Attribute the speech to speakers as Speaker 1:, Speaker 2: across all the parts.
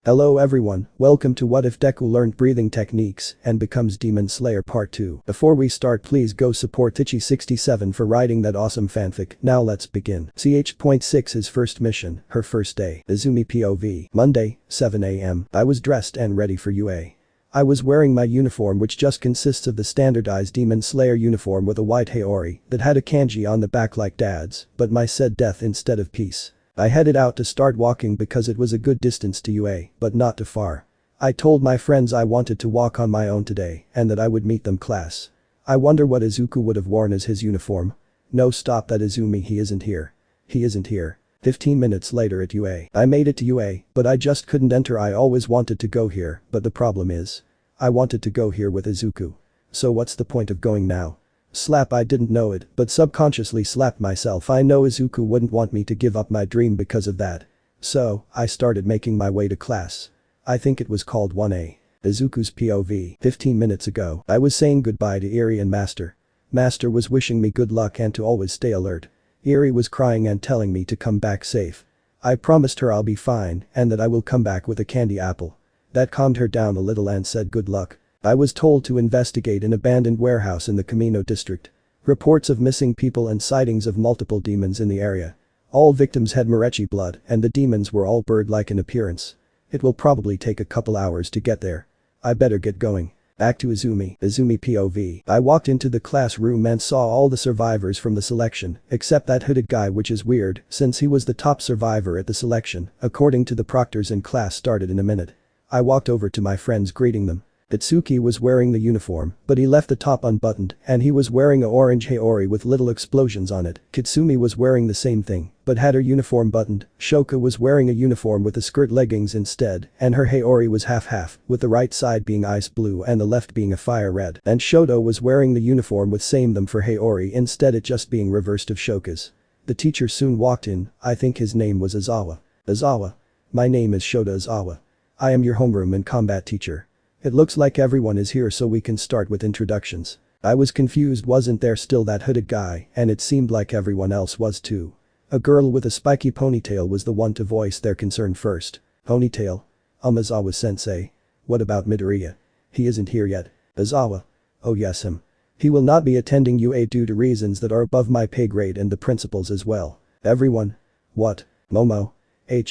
Speaker 1: Hello everyone, welcome to What If Deku Learned Breathing Techniques and Becomes Demon Slayer Part 2. Before we start, please go support Ichi67 for writing that awesome fanfic. Now let's begin. Ch.6 His first mission, her first day. Izumi POV. Monday, 7 AM. I was dressed and ready for UA. I was wearing my uniform, which just consists of the standardized Demon Slayer uniform with a white haori that had a kanji on the back like dad's, but my said death instead of peace. I headed out to start walking because it was a good distance to UA, but not too far. I told my friends I wanted to walk on my own today and that I would meet them class. I wonder what Izuku would have worn as his uniform. No, stop that Izumi, he isn't here. He isn't here. 15 minutes later at UA. I made it to UA, but I just couldn't enter. I always wanted to go here, but the problem is, I wanted to go here with Izuku. So what's the point of going now? Slap, I didn't know it, but subconsciously slapped myself. I know Izuku wouldn't want me to give up my dream because of that. So, I started making my way to class. I think it was called 1A. Izuku's POV. 15 minutes ago, I was saying goodbye to Eri and Master. Master was wishing me good luck and to always stay alert. Eri was crying and telling me to come back safe. I promised her I'll be fine and that I will come back with a candy apple. That calmed her down a little and said good luck. I was told to investigate an abandoned warehouse in the Kamino district. Reports of missing people and sightings of multiple demons in the area. All victims had Morechi blood and the demons were all bird-like in appearance. It will probably take a couple hours to get there. I better get going. Back to Izumi. Izumi POV. I walked into the classroom and saw all the survivors from the selection, except that hooded guy, which is weird since he was the top survivor at the selection, according to the proctors, and class started in a minute. I walked over to my friends greeting them. Itsuki was wearing the uniform, but he left the top unbuttoned and he was wearing a orange haori with little explosions on it. Kitsumi was wearing the same thing, but had her uniform buttoned. Shoka was wearing a uniform with a skirt leggings instead, and her haori was half-half, with the right side being ice blue and the left being a fire red. And Shoto was wearing the uniform with same them for haori instead, it just being reversed of Shoka's. The teacher soon walked in. I think his name was Izawa. Izawa. My name is Shota Izawa. I am your homeroom and combat teacher. It looks like everyone is here, so we can start with introductions. I was confused, wasn't there still that hooded guy, and it seemed like everyone else was too. A girl with a spiky ponytail was the one to voice their concern first. Ponytail? Izawa sensei. What about Midoriya? He isn't here yet. Izawa. Oh yes, him. He will not be attending UA due to reasons that are above my pay grade and the principal's as well. Everyone. What? Momo.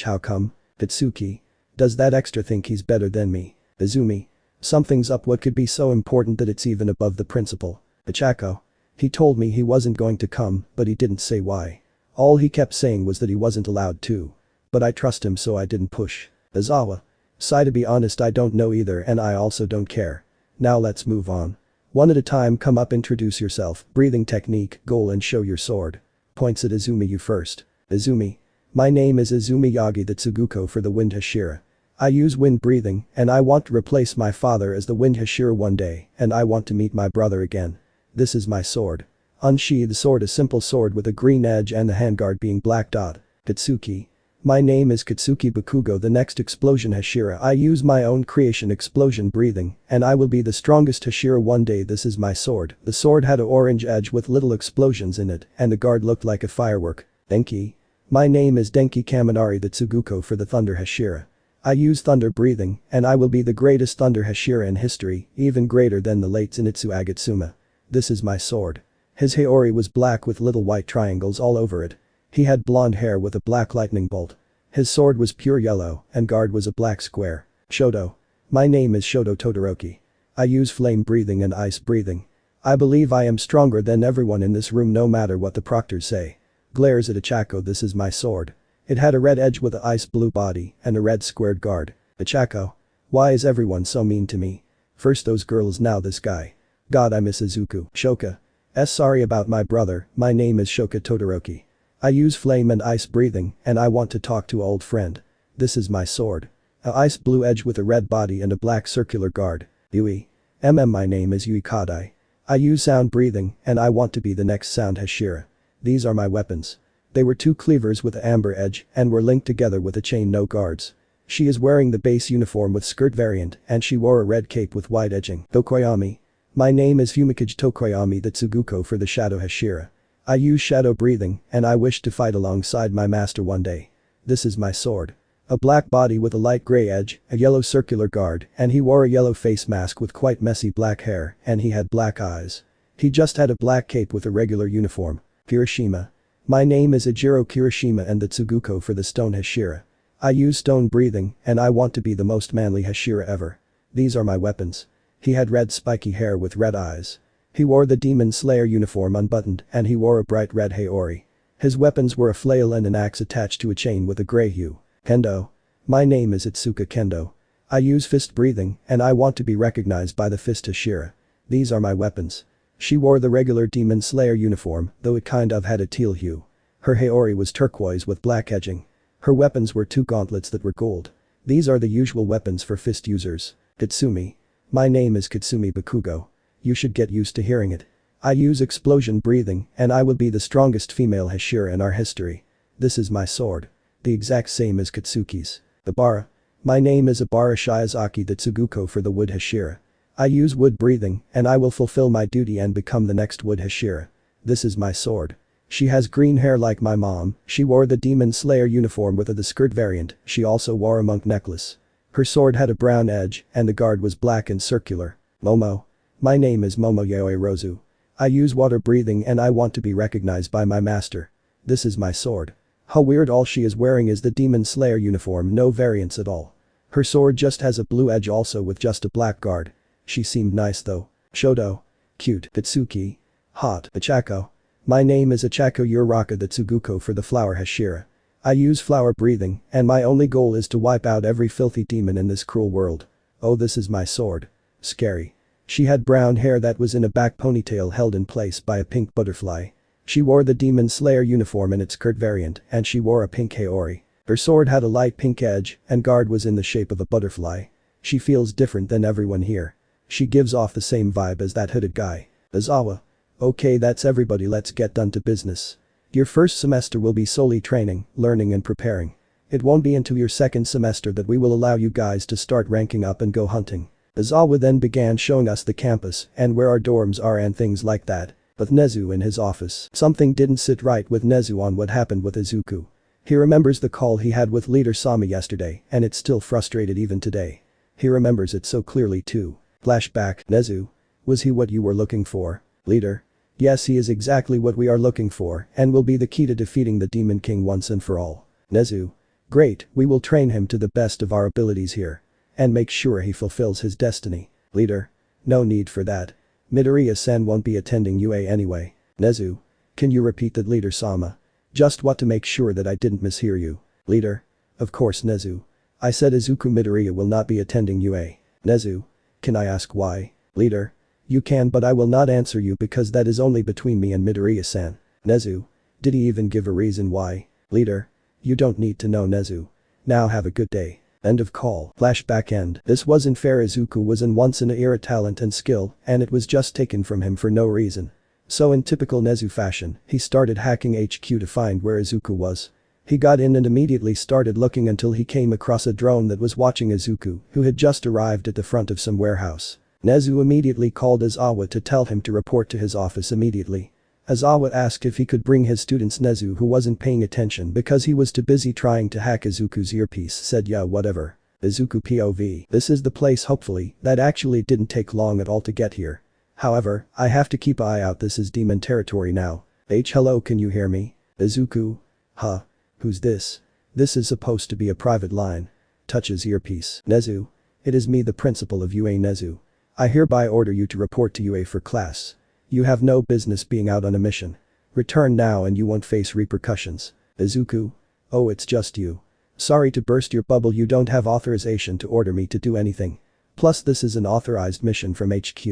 Speaker 1: How come? Itsuki. Does that extra think he's better than me? Izumi. Something's up. What could be so important that it's even above the principal? Ichako. He told me he wasn't going to come, but he didn't say why. All he kept saying was that he wasn't allowed to. But I trust him, so I didn't push. Izawa. Sigh, to be honest I don't know either and I also don't care. Now let's move on. One at a time, come up, introduce yourself, breathing technique, goal and show your sword. Points at Izumi. You first. Izumi. My name is Izuku Yagi, the Tsuguko for the wind hashira. I use wind breathing and I want to replace my father as the wind hashira one day and I want to meet my brother again. This is my sword. Unsheathe sword, a simple sword with a green edge and the handguard being black dot. Katsuki. My name is Katsuki Bakugo, the next explosion hashira. I use my own creation explosion breathing and I will be the strongest hashira one day. This is my sword. The sword had an orange edge with little explosions in it and the guard looked like a firework. Denki. My name is Denki Kaminari, the Tsuguko for the thunder hashira. I use thunder breathing and I will be the greatest thunder hashira in history, even greater than the late Zenitsu Agatsuma. This is my sword. His haori was black with little white triangles all over it. He had blonde hair with a black lightning bolt. His sword was pure yellow and guard was a black square. Shoto. My name is Shoto Todoroki. I use flame breathing and ice breathing. I believe I am stronger than everyone in this room no matter what the proctors say. Glares at Ichako. This is my sword. It had a red edge with an ice blue body and a red squared guard. Ichako. Why is everyone so mean to me? First those girls, now this guy. God, I miss Izuku. Shoka. Sorry about my brother, my name is Shoka Todoroki. I use flame and ice breathing and I want to talk to an old friend. This is my sword. A ice blue edge with a red body and a black circular guard. Yui. My name is Yui Kadai. I use sound breathing and I want to be the next sound hashira. These are my weapons. They were two cleavers with an amber edge and were linked together with a chain, no guards. She is wearing the base uniform with skirt variant and she wore a red cape with white edging. Tokoyami. My name is Fumikage Tokoyami, the Tsuguko for the shadow hashira. I use shadow breathing and I wish to fight alongside my master one day. This is my sword. A black body with a light gray edge, a yellow circular guard, and he wore a yellow face mask with quite messy black hair, and he had black eyes. He just had a black cape with a regular uniform. Kirishima. My name is Ejiro Kirishima and the Tsuguko for the stone hashira. I use stone breathing, and I want to be the most manly hashira ever. These are my weapons. He had red spiky hair with red eyes. He wore the Demon Slayer uniform unbuttoned, and he wore a bright red haori. His weapons were a flail and an axe attached to a chain with a gray hue. Kendo. My name is Itsuka Kendo. I use fist breathing, and I want to be recognized by the fist hashira. These are my weapons. She wore the regular Demon Slayer uniform, though it kind of had a teal hue. Her haori was turquoise with black edging. Her weapons were two gauntlets that were gold. These are the usual weapons for fist users. Kitsumi. My name is Kitsumi Bakugo. You should get used to hearing it. I use explosion breathing, and I will be the strongest female hashira in our history. This is my sword. The exact same as Katsuki's. Abara. My name is Abara Shiozaki the Tsuguko for the wood hashira. I use wood breathing, and I will fulfill my duty and become the next wood hashira. This is my sword. She has green hair like my mom, she wore the Demon Slayer uniform with the skirt variant, she also wore a monk necklace. Her sword had a brown edge, and the guard was black and circular. Momo. My name is Momo Yaoi Rozu. I use water breathing and I want to be recognized by my master. This is my sword. How weird, all she is wearing is the Demon Slayer uniform, no variants at all. Her sword just has a blue edge also with just a black guard. She seemed nice though. Shodo. Cute. Katsuki. Hot. Achako. My name is Achako Uraraka the Tsuguko for the flower hashira. I use flower breathing, and my only goal is to wipe out every filthy demon in this cruel world. Oh, this is my sword. Scary. She had brown hair that was in a back ponytail held in place by a pink butterfly. She wore the Demon Slayer uniform in its skirt variant, and she wore a pink haori. Her sword had a light pink edge, and guard was in the shape of a butterfly. She feels different than everyone here. She gives off the same vibe as that hooded guy. Azawa. Okay, that's everybody, let's get down to business. Your first semester will be solely training, learning and preparing. It won't be until your second semester that we will allow you guys to start ranking up and go hunting. Azawa then began showing us the campus and where our dorms are and things like that. With Nezu in his office, something didn't sit right with Nezu on what happened with Izuku. He remembers the call he had with Leader Sama yesterday, and it's still frustrated even today. He remembers it so clearly too. Flashback. Nezu. Was he what you were looking for? Leader. Yes, he is exactly what we are looking for and will be the key to defeating the Demon King once and for all. Nezu. Great, we will train him to the best of our abilities here. And make sure he fulfills his destiny. Leader. No need for that. Midoriya-san won't be attending UA anyway. Nezu. Can you repeat that, Leader Sama? Just what to make sure that I didn't mishear you. Leader. Of course, Nezu. I said Izuku Midoriya will not be attending UA. Nezu. Can I ask why? Leader. You can, but I will not answer you because that is only between me and Midoriya-san. Nezu. Did he even give a reason why? Leader. You don't need to know, Nezu. Now have a good day. End of call. Flashback end. This wasn't fair. Izuku was an once-in-a-era talent and skill, and it was just taken from him for no reason. So in typical Nezu fashion, he started hacking HQ to find where Izuku was. He got in and immediately started looking until he came across a drone that was watching Izuku, who had just arrived at the front of some warehouse. Nezu immediately called Aizawa to tell him to report to his office immediately. Aizawa asked if he could bring his students. Nezu, who wasn't paying attention because he was too busy trying to hack Izuku's earpiece, said yeah, whatever. Izuku POV. This is the place. Hopefully, that actually didn't take long at all to get here. However, I have to keep an eye out. This is demon territory now. Hello, can you hear me? Izuku? Huh? Who's this? This is supposed to be a private line. Touches earpiece. Nezu. It is me, the principal of UA. Nezu. I hereby order you to report to UA for class. You have no business being out on a mission. Return now and you won't face repercussions. Izuku? Oh, it's just you. Sorry to burst your bubble, you don't have authorization to order me to do anything. Plus this is an authorized mission from HQ.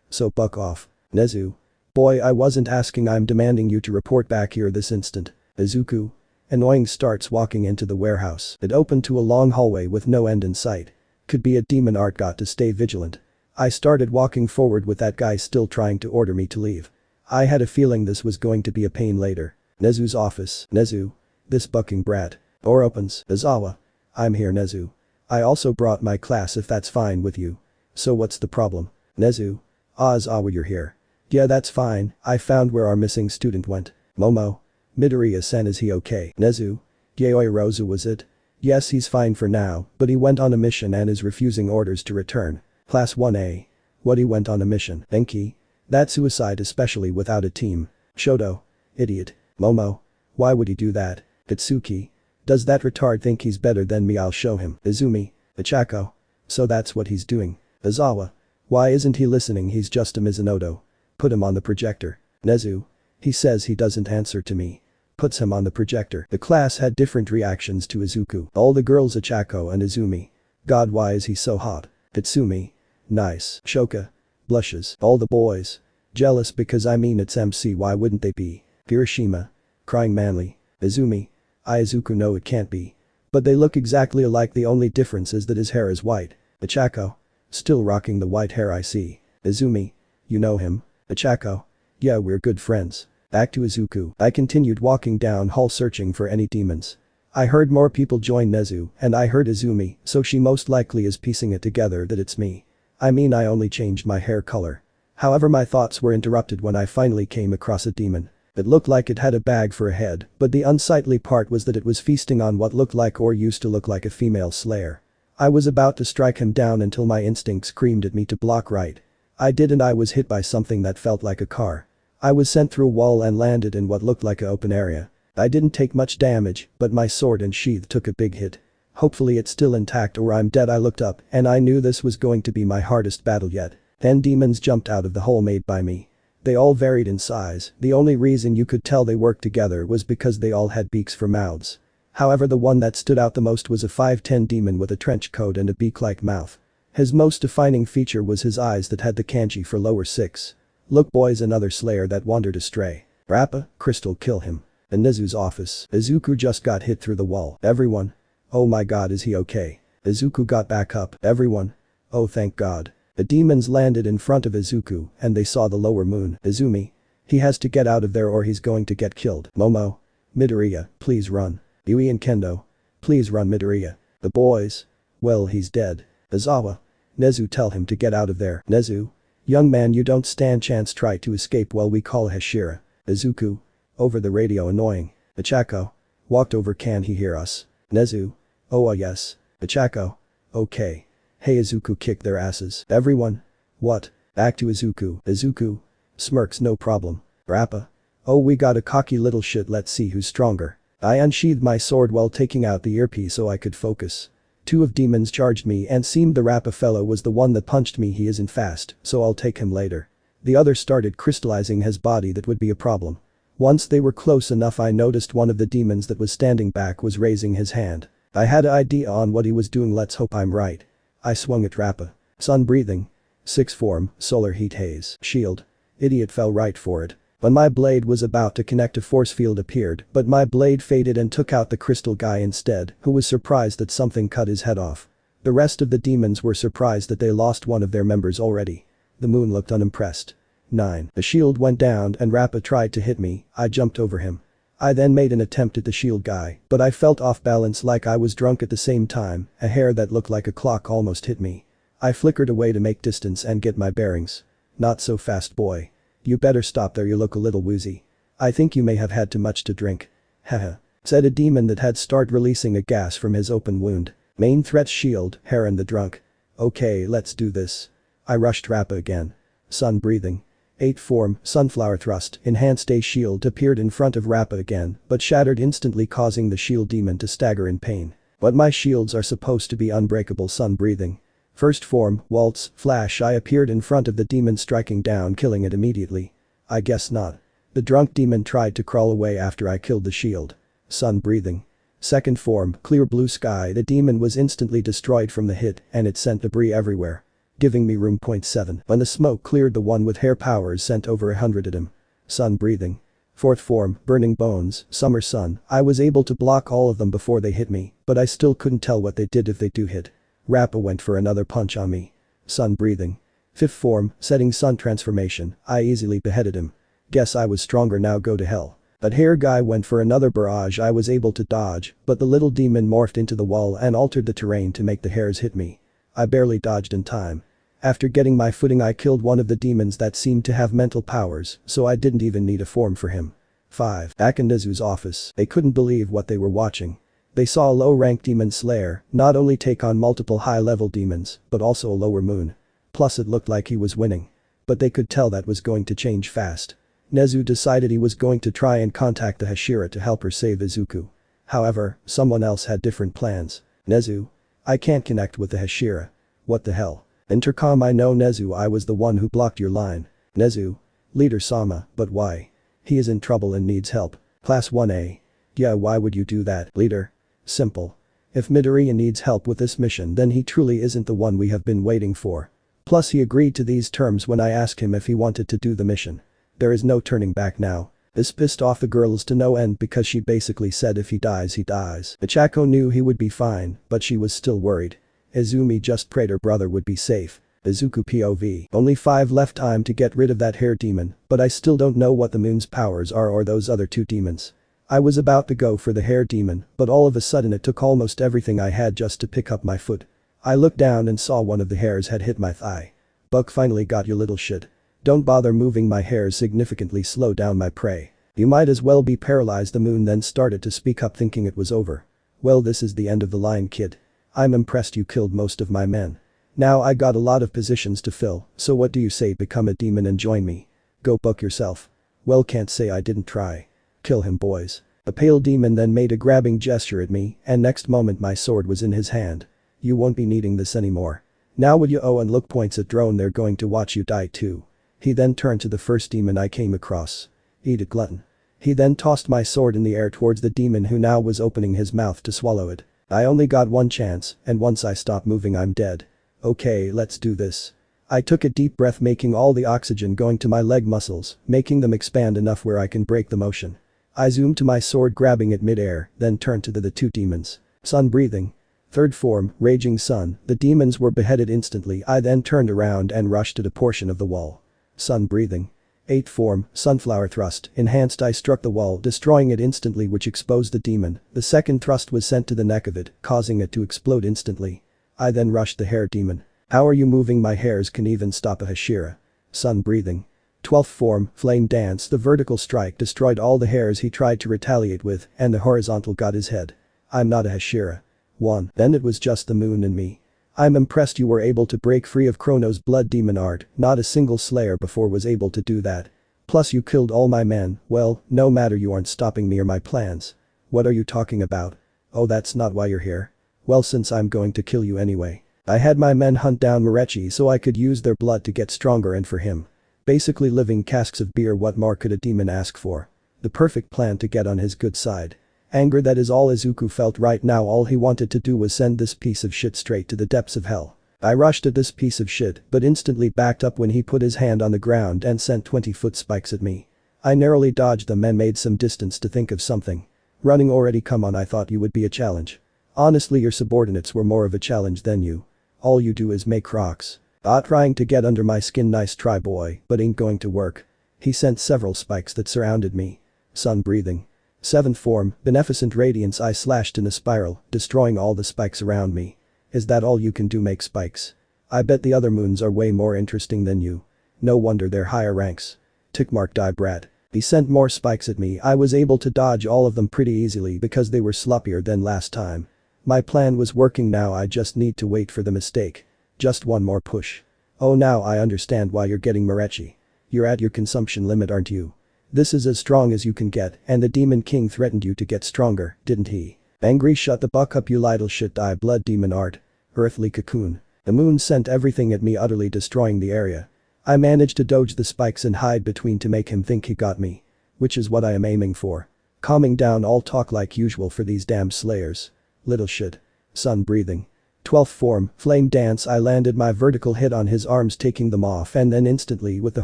Speaker 1: So buck off. Nezu. Boy, I wasn't asking, I'm demanding you to report back here this instant. Izuku. Annoying starts walking into the warehouse. It opened to a long hallway with no end in sight. Could be a demon art. Got to stay vigilant. I started walking forward with that guy still trying to order me to leave. I had a feeling this was going to be a pain later. Nezu's office. Nezu. This bucking brat. Door opens. Aizawa. I'm here, Nezu. I also brought my class if that's fine with you. So what's the problem? Nezu. Aizawa, you're here. Yeah, that's fine, I found where our missing student went. Momo. Midoriya-san, is he okay? Nezu. Yaoi Rozu, was it? Yes, he's fine for now, but he went on a mission and is refusing orders to return. Class 1A. What, he went on a mission? Enki? That's suicide, especially without a team. Shoto. Idiot. Momo. Why would he do that? Itsuki. Does that retard think he's better than me? I'll show him. Izumi. Ichako. So that's what he's doing. Izawa. Why isn't he listening? He's just a Mizunoto. Put him on the projector. Nezu. He says he doesn't answer to me. Puts him on the projector. The class had different reactions to Izuku. All the girls Ichako and Izumi. God, why is he so hot? Itsumi. Nice. Shoka. Blushes. All the boys. Jealous because I mean it's MC, why wouldn't they be? Kirishima. Crying manly. Izumi. Izuku, no it can't be. But they look exactly alike, the only difference is that his hair is white. Ichako. Still rocking the white hair, I see. Izumi. You know him? Ichako. Yeah, we're good friends. Back to Izuku. I continued walking down hall searching for any demons. I heard more people join Nezu, and I heard Izumi, so she most likely is piecing it together that it's me. I mean, I only changed my hair color. However, my thoughts were interrupted when I finally came across a demon. It looked like it had a bag for a head, but the unsightly part was that it was feasting on what looked like or used to look like a female slayer. I was about to strike him down until my instincts screamed at me to block right. I did, and I was hit by something that felt like a car. I was sent through a wall and landed in what looked like an open area. I didn't take much damage, but my sword and sheath took a big hit. Hopefully it's still intact or I'm dead. I looked up and I knew this was going to be my hardest battle yet. 10 demons jumped out of the hole made by me. They all varied in size, the only reason you could tell they worked together was because they all had beaks for mouths. However, the one that stood out the most was a 5'10" demon with a trench coat and a beak-like mouth. His most defining feature was his eyes that had the kanji for lower 6. Look boys, another slayer that wandered astray. Rappa, Crystal, kill him. In Nezu's office, Izuku just got hit through the wall. Everyone. Oh my god, is he okay? Izuku got back up. Everyone. Oh thank god. The demons landed in front of Izuku and they saw the lower moon. Izumi. He has to get out of there or he's going to get killed. Momo. Midoriya, please run. Yui and Kendo. Please run, Midoriya. The boys. Well, he's dead. Izawa. Nezu, tell him to get out of there. Nezu. Young man, you don't stand chance, try to escape while we call hashira. Izuku. Over the radio, annoying. Ichako. Walked over, can he hear us? Nezu. Oh yes. Ichako. Okay. Hey Izuku, kick their asses. Everyone. What? Back to Izuku. Izuku. Smirks, no problem. Rappa. Oh, we got a cocky little shit, let's see who's stronger. I unsheathed my sword while taking out the earpiece so I could focus. 2 of demons charged me and seemed the Rappa fellow was the one that punched me. He isn't fast, so I'll take him later. The other started crystallizing his body, that would be a problem. Once they were close enough, I noticed one of the demons that was standing back was raising his hand. I had an idea on what he was doing, let's hope I'm right. I swung at Rappa. Sun breathing. 6 form, solar heat haze. Shield. Idiot fell right for it. When my blade was about to connect, a force field appeared, but my blade faded and took out the crystal guy instead, who was surprised that something cut his head off. The rest of the demons were surprised that they lost one of their members already. The moon looked unimpressed. 9. The shield went down and Rappa tried to hit me. I jumped over him. I then made an attempt at the shield guy, but I felt off balance like I was drunk at the same time. A hair that looked like a clock almost hit me. I flickered away to make distance and get my bearings. Not so fast, boy. You better stop there, you look a little woozy. I think you may have had too much to drink. Haha. Said a demon that had started releasing a gas from his open wound. Main threats shield, Heron the drunk. Okay, let's do this. I rushed Rappa again. Sun breathing. 8 form, sunflower thrust, enhanced a shield appeared in front of Rappa again, but shattered instantly, causing the shield demon to stagger in pain. But my shields are supposed to be unbreakable. Sun breathing. First form, waltz, flash, I appeared in front of the demon, striking down, killing it immediately. I guess not. The drunk demon tried to crawl away after I killed the shield. Sun breathing. Second form, clear blue sky, the demon was instantly destroyed from the hit and it sent debris everywhere. Giving me room. 7. When the smoke cleared, the one with hair powers sent over 100 at him. Sun breathing. Fourth form, burning bones, summer sun, I was able to block all of them before they hit me, but I still couldn't tell what they did if they do hit. Rappa went for another punch on me. Sun breathing. Fifth form, setting sun transformation, I easily beheaded him. Guess I was stronger now, go to hell. That hair guy went for another barrage. I was able to dodge, but the little demon morphed into the wall and altered the terrain to make the hairs hit me. I barely dodged in time. After getting my footing, I killed one of the demons that seemed to have mental powers, so I didn't even need a form for him. 5. Back in Nezu's office, they couldn't believe what they were watching. They saw a low-rank demon slayer not only take on multiple high-level demons, but also a lower moon. Plus it looked like he was winning. But they could tell that was going to change fast. Nezu decided he was going to try and contact the Hashira to help her save Izuku. However, someone else had different plans. Nezu? I can't connect with the Hashira. What the hell? Intercom, I know Nezu, I was the one who blocked your line. Nezu? Leader Sama, but why? He is in trouble and needs help. Class 1A. Yeah, why would you do that, leader? Simple. If Midoriya needs help with this mission, then he truly isn't the one we have been waiting for. Plus he agreed to these terms when I asked him if he wanted to do the mission. There is no turning back now. This pissed off the girls to no end because she basically said if he dies he dies. Ichako knew he would be fine, but she was still worried. Izumi just prayed her brother would be safe. Izuku POV. Only 5 left, time to get rid of that hair demon, but I still don't know what the moon's powers are or those other 2 demons. I was about to go for the hair demon, but all of a sudden it took almost everything I had just to pick up my foot. I looked down and saw one of the hairs had hit my thigh. Buck, finally got your little shit. Don't bother moving, my hairs significantly slow down my prey. You might as well be paralyzed. The moon then started to speak up, thinking it was over. Well, this is the end of the line, kid. I'm impressed you killed most of my men. Now I got a lot of positions to fill, so what do you say, become a demon and join me? Go buck yourself. Well, can't say I didn't try. Kill him, boys. The pale demon then made a grabbing gesture at me, and next moment my sword was in his hand. You won't be needing this anymore. Now would you? Oh, and look, points at drone, they're going to watch you die too. He then turned to the first demon I came across. Eat it, glutton. He then tossed my sword in the air towards the demon who now was opening his mouth to swallow it. I only got one chance, and once I stop moving I'm dead. Okay, let's do this. I took a deep breath, making all the oxygen going to my leg muscles, making them expand enough where I can break the motion. I zoomed to my sword, grabbing it mid-air, then turned to the 2 demons. Sun breathing. Third form, Raging Sun. The demons were beheaded instantly. I then turned around and rushed to the portion of the wall. Sun breathing. 8th form, Sunflower thrust. Enhanced. I struck the wall, destroying it instantly, which exposed the demon. The second thrust was sent to the neck of it, causing it to explode instantly. I then rushed the hair demon. How are you moving? My hairs can even stop a Hashira. Sun breathing. 12th form, Flame dance. The vertical strike destroyed all the hairs he tried to retaliate with, and the horizontal got his head. I'm not a Hashira. 1. Then it was just the moon and me. I'm impressed you were able to break free of Chrono's blood demon art. Not a single slayer before was able to do that. Plus you killed all my men. Well, no matter, you aren't stopping me or my plans. What are you talking about? Oh, that's not why you're here? Well, since I'm going to kill you anyway. I had my men hunt down Morechi so I could use their blood to get stronger, and for him. Basically living casks of beer. What more could a demon ask for? The perfect plan to get on his good side. Anger, that is all Izuku felt right now. All he wanted to do was send this piece of shit straight to the depths of hell. I rushed at this piece of shit, but instantly backed up when he put his hand on the ground and sent 20-foot spikes at me. I narrowly dodged them and made some distance to think of something. Running already? Come on, I thought you would be a challenge. Honestly, your subordinates were more of a challenge than you. All you do is make rocks. Trying to get under my skin. Nice try, boy, but ain't going to work. He sent several spikes that surrounded me. Sun breathing. 7th form, Beneficent Radiance. I slashed in a spiral, destroying all the spikes around me. Is that all you can do, make spikes? I bet the other moons are way more interesting than you. No wonder they're higher ranks. Tickmark, die brat. He sent more spikes at me. I was able to dodge all of them pretty easily because they were sloppier than last time. My plan was working now. I just need to wait for the mistake. Just one more push. Oh, now I understand why you're getting Morechi. You're at your consumption limit, aren't you? This is as strong as you can get, and the Demon King threatened you to get stronger, didn't he? Angry, shut the buck up, you little shit. Die, blood demon art. Earthly cocoon. The moon sent everything at me, utterly destroying the area. I managed to dodge the spikes and hide between to make him think he got me. Which is what I am aiming for. Calming down, all talk like usual for these damn slayers. Little shit. Sun breathing. 12th form, Flame dance. I landed my vertical hit on his arms, taking them off, and then instantly with the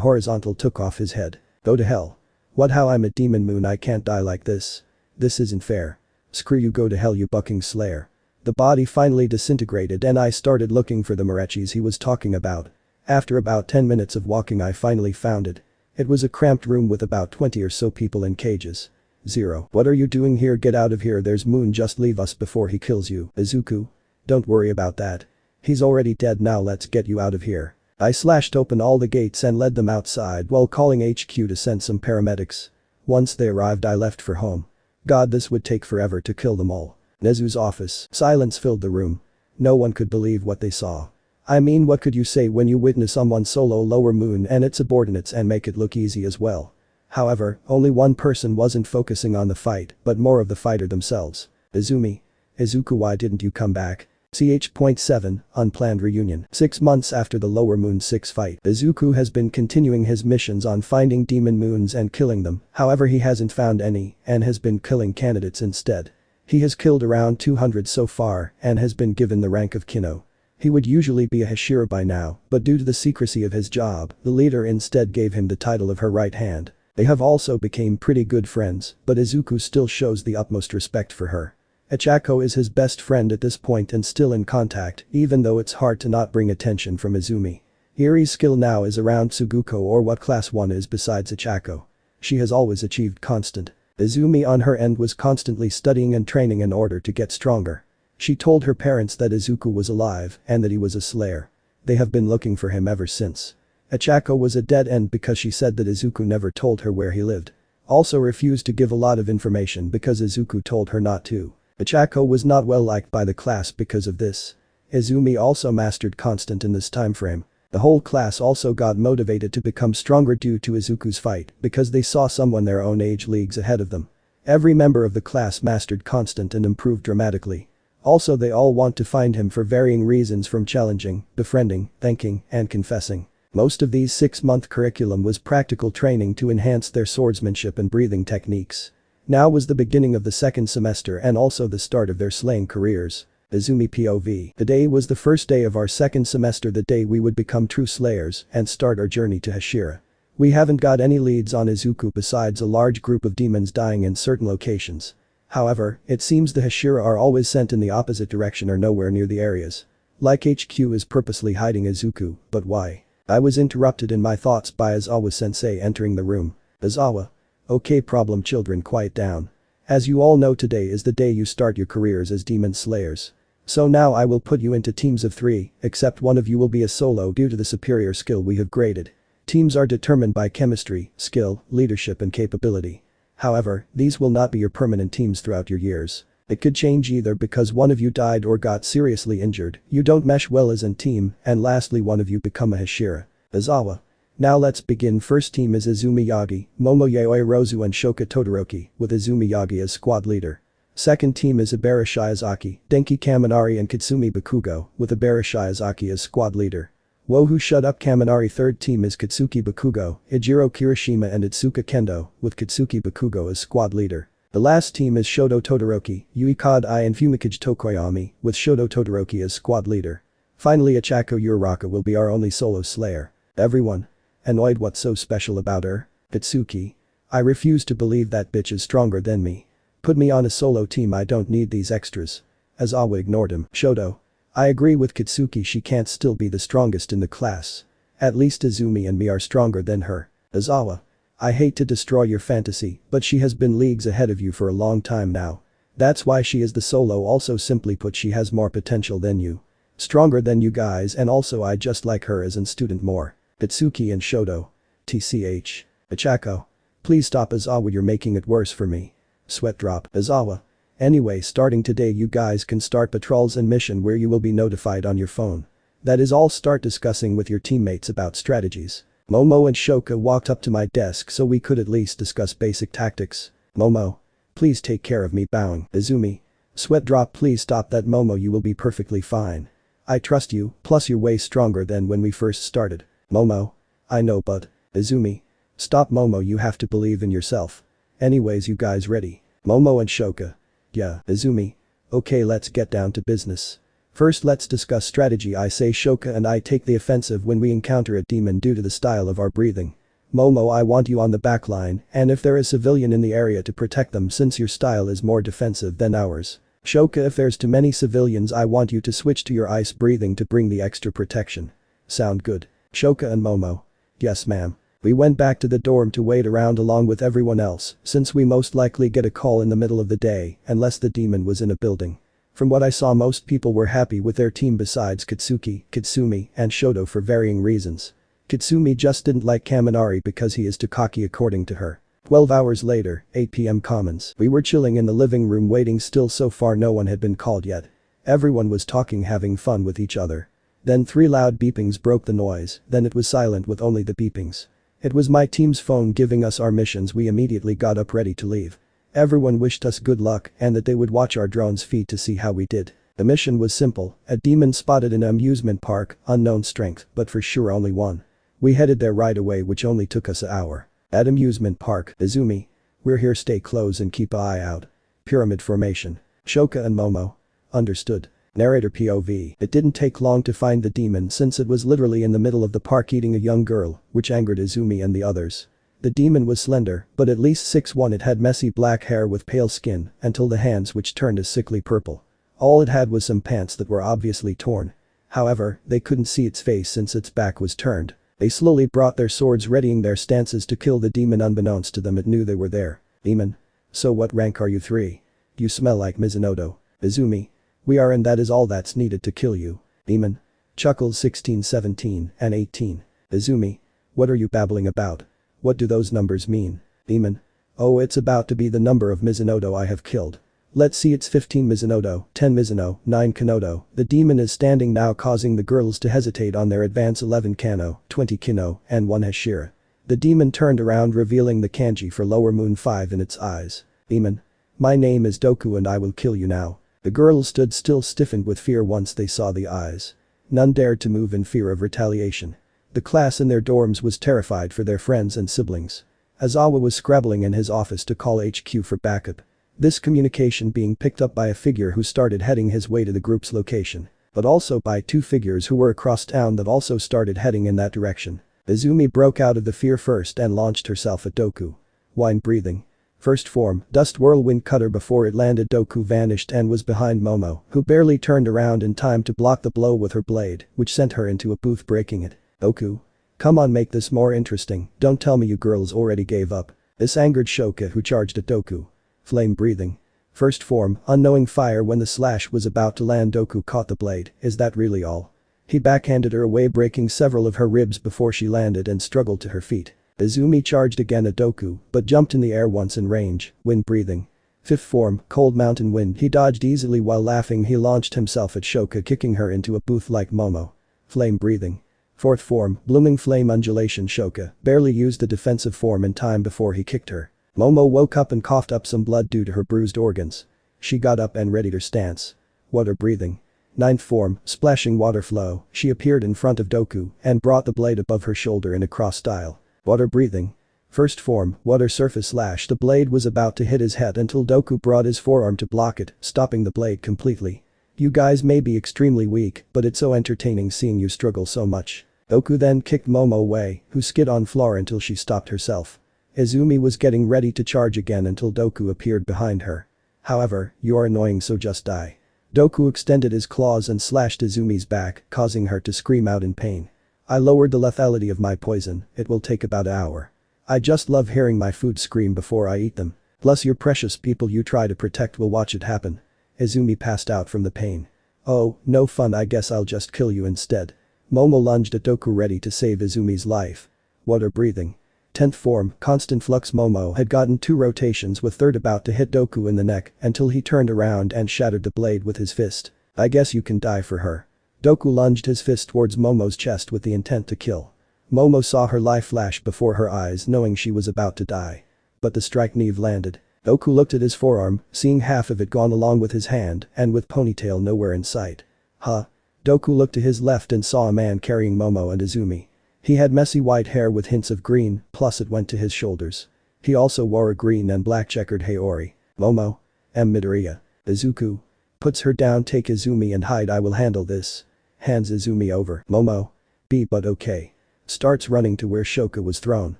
Speaker 1: horizontal took off his head. Go to hell. What? How? I'm a demon moon. I can't die like this. This isn't fair. Screw you, go to hell, you bucking slayer. The body finally disintegrated and I started looking for the Morechis he was talking about. After about 10 minutes of walking I finally found it. It was a cramped room with about 20 or so people in cages. 0. What are you doing here? Get out of here, there's Moon, just leave us before he kills you. Izuku? Don't worry about that. He's already dead, now let's get you out of here. I slashed open all the gates and led them outside while calling HQ to send some paramedics. Once they arrived I left for home. God, this would take forever to kill them all. Nezu's office. Silence filled the room. No one could believe what they saw. I mean, what could you say when you witness someone solo lower moon and its subordinates and make it look easy as well? However, only one person wasn't focusing on the fight, but more of the fighter themselves. Izumi. Izuku, why didn't you come back? Ch.7, Unplanned Reunion. 6 months after the Lower Moon 6 fight, Izuku has been continuing his missions on finding demon moons and killing them, however he hasn't found any and has been killing candidates instead. He has killed around 200 so far and has been given the rank of Kino. He would usually be a hashira by now, but due to the secrecy of his job, the leader instead gave him the title of her right hand. They have also become pretty good friends, but Izuku still shows the utmost respect for her. Ichako is his best friend at this point and still in contact, even though it's hard to not bring attention from Izumi. Iri's skill now is around Tsuguko, or what class 1 is besides Ichako. She has always achieved constant. Izumi on her end was constantly studying and training in order to get stronger. She told her parents that Izuku was alive and that he was a slayer. They have been looking for him ever since. Ichako was a dead end because she said that Izuku never told her where he lived. Also refused to give a lot of information because Izuku told her not to. Ichako was not well liked by the class because of this. Izumi also mastered constant in this time frame. The whole class also got motivated to become stronger due to Izuku's fight because they saw someone their own age leagues ahead of them. Every member of the class mastered constant and improved dramatically. Also, they all want to find him for varying reasons, from challenging, befriending, thanking, and confessing. Most of these 6-month curriculum was practical training to enhance their swordsmanship and breathing techniques. Now was the beginning of the second semester and also the start of their slaying careers. Izumi POV. Today was the first day of our second semester, the day we would become true slayers and start our journey to Hashira. We haven't got any leads on Izuku besides a large group of demons dying in certain locations. However, it seems the Hashira are always sent in the opposite direction or nowhere near the areas. Like HQ is purposely hiding Izuku, but why? I was interrupted in my thoughts by Aizawa-sensei entering the room. Aizawa. Okay, problem children, quiet down. As you all know, today is the day you start your careers as demon slayers. So now I will put you into teams of 3, except one of you will be a solo due to the superior skill we have graded. Teams are determined by chemistry, skill, leadership and capability. However, these will not be your permanent teams throughout your years. It could change either because one of you died or got seriously injured, you don't mesh well as a team, and lastly one of you become a hashira. Aizawa. Now let's begin. First team is Izumi Yagi, Momo Yaoi Rozu and Shoka Todoroki, with Izumi Yagi as squad leader. Second team is Ibara Shiozaki, Denki Kaminari and Katsumi Bakugo, with Ibara Shiozaki as squad leader. Wohu Shut Up Kaminari. Third team is Katsuki Bakugo, Ijiro Kirishima and Itsuka Kendo, with Katsuki Bakugo as squad leader. The last team is Shoto Todoroki, Yui Kad-ai and Fumikage Tokoyami, with Shoto Todoroki as squad leader. Finally, Ichako Uraraka will be our only solo slayer. Everyone. Annoyed, what's so special about her? Katsuki. I refuse to believe that bitch is stronger than me. Put me on a solo team, I don't need these extras. Aizawa ignored him. Shoto. I agree with Katsuki, she can't still be the strongest in the class. At least Izumi and me are stronger than her. Aizawa. I hate to destroy your fantasy, but she has been leagues ahead of you for a long time now. That's why she is the solo, also simply put she has more potential than you. Stronger than you guys, and also I just like her as a student more. Katsuki and Shoto. TCH. Ichako. Please stop, Aizawa, you're making it worse for me. Sweat drop. Aizawa. Anyway, starting today you guys can start patrols and mission where you will be notified on your phone. That is all, start discussing with your teammates about strategies. Momo and Shoka walked up to my desk so we could at least discuss basic tactics. Momo. Please take care of me, bowing. Izumi. Sweat drop, please stop that, Momo, you will be perfectly fine. I trust you, plus you're way stronger than when we first started. Momo. I know, but. Izumi. Stop, Momo, you have to believe in yourself. Anyways, you guys ready? Momo and Shoka. Yeah. Izumi. Okay, let's get down to business. First let's discuss strategy. I say Shoka and I take the offensive when we encounter a demon due to the style of our breathing. Momo, I want you on the back line, and if there is civilian in the area to protect them since your style is more defensive than ours. Shoka, if there's too many civilians I want you to switch to your ice breathing to bring the extra protection. Sound good? Shoka and Momo. Yes ma'am. We went back to the dorm to wait around along with everyone else since we most likely get a call in the middle of the day unless the demon was in a building. From what I saw, most people were happy with their team besides Katsuki, Katsumi, and Shoto for varying reasons. Katsumi just didn't like Kaminari because he is too cocky according to her. 12 hours later, 8 p.m. Commons. We were chilling in the living room waiting still so far no one had been called yet. Everyone was talking having fun with each other. Then 3 loud beepings broke the noise, then it was silent with only the beepings. It was my team's phone giving us our missions. We immediately got up ready to leave. Everyone wished us good luck and that they would watch our drone's feed to see how we did. The mission was simple, a demon spotted in an amusement park, unknown strength, but for sure only one. We headed there right away which only took us an hour. At amusement park, Izumi. We're here, stay close and keep an eye out. Pyramid formation. Shoka and Momo. Understood. Narrator POV. It didn't take long to find the demon since it was literally in the middle of the park eating a young girl, which angered Izumi and the others. The demon was slender, but at least 6'1". It had messy black hair with pale skin, until the hands which turned a sickly purple. All it had was some pants that were obviously torn. However, they couldn't see its face since its back was turned. They slowly brought their swords readying their stances to kill the demon. Unbeknownst to them it knew they were there. Demon. So what rank are you? 3. You smell like Mizunoto. Izumi. We are, and that is all that's needed to kill you. Demon. Chuckles 16, 17, and 18. Izumi. What are you babbling about? What do those numbers mean? Demon. Oh, it's about to be the number of Mizunoto I have killed. Let's see, it's 15 Mizunoto, 10 Mizuno, 9 Kanoto. The demon is standing now causing the girls to hesitate on their advance. 11 Kano, 20 Kino, and 1 Hashira. The demon turned around revealing the kanji for Lower Moon 5 in its eyes. Demon. My name is Deku and I will kill you now. The girls stood still, stiffened with fear once they saw the eyes. None dared to move in fear of retaliation. The class in their dorms was terrified for their friends and siblings. Azawa was scrabbling in his office to call HQ for backup. This communication being picked up by a figure who started heading his way to the group's location. But also by 2 figures who were across town that also started heading in that direction. Izumi broke out of the fear first and launched herself at Deku. Wine breathing. First form, dust whirlwind cutter. Before it landed Deku vanished and was behind Momo, who barely turned around in time to block the blow with her blade, which sent her into a booth breaking it. Deku. Come on, make this more interesting, don't tell me you girls already gave up. This angered Shoka who charged at Deku. Flame breathing. First form, unknowing fire. When the slash was about to land Deku caught the blade. Is that really all? He backhanded her away breaking several of her ribs before she landed and struggled to her feet. Izumi charged again at Deku but jumped in the air once in range. Wind breathing. Fifth form, cold mountain wind. He dodged easily while laughing. He launched himself at Shoka kicking her into a booth like Momo. Flame breathing. Fourth form, blooming flame undulation. Shoka barely used the defensive form in time before he kicked her. Momo woke up and coughed up some blood due to her bruised organs. She got up and readied her stance. Water breathing. Ninth form, splashing water flow. She appeared in front of Deku and brought the blade above her shoulder in a cross style. Water breathing. First form, water surface slash. The blade was about to hit his head until Deku brought his forearm to block it, stopping the blade completely. You guys may be extremely weak, but it's so entertaining seeing you struggle so much. Deku then kicked Momo away, who skid on floor until she stopped herself. Izumi was getting ready to charge again until Deku appeared behind her. However, you are annoying, so just die. Deku extended his claws and slashed Izumi's back, causing her to scream out in pain. I lowered the lethality of my poison, it will take about an hour. I just love hearing my food scream before I eat them. Plus your precious people you try to protect will watch it happen. Izumi passed out from the pain. Oh, no fun, I guess I'll just kill you instead. Momo lunged at Deku ready to save Izumi's life. Water breathing. 10th form, constant flux. Momo had gotten 2 rotations with third about to hit Deku in the neck until he turned around and shattered the blade with his fist. I guess you can die for her. Deku lunged his fist towards Momo's chest with the intent to kill. Momo saw her life flash before her eyes knowing she was about to die. But the strike Neve landed. Deku looked at his forearm, seeing half of it gone along with his hand and with ponytail nowhere in sight. Huh? Deku looked to his left and saw a man carrying Momo and Izumi. He had messy white hair with hints of green, plus it went to his shoulders. He also wore a green and black checkered haori. Momo. Midoriya. Izuku. Puts her down, take Izumi and hide, I will handle this. Hands Izumi over. Momo. B but okay. Starts running to where Shoka was thrown.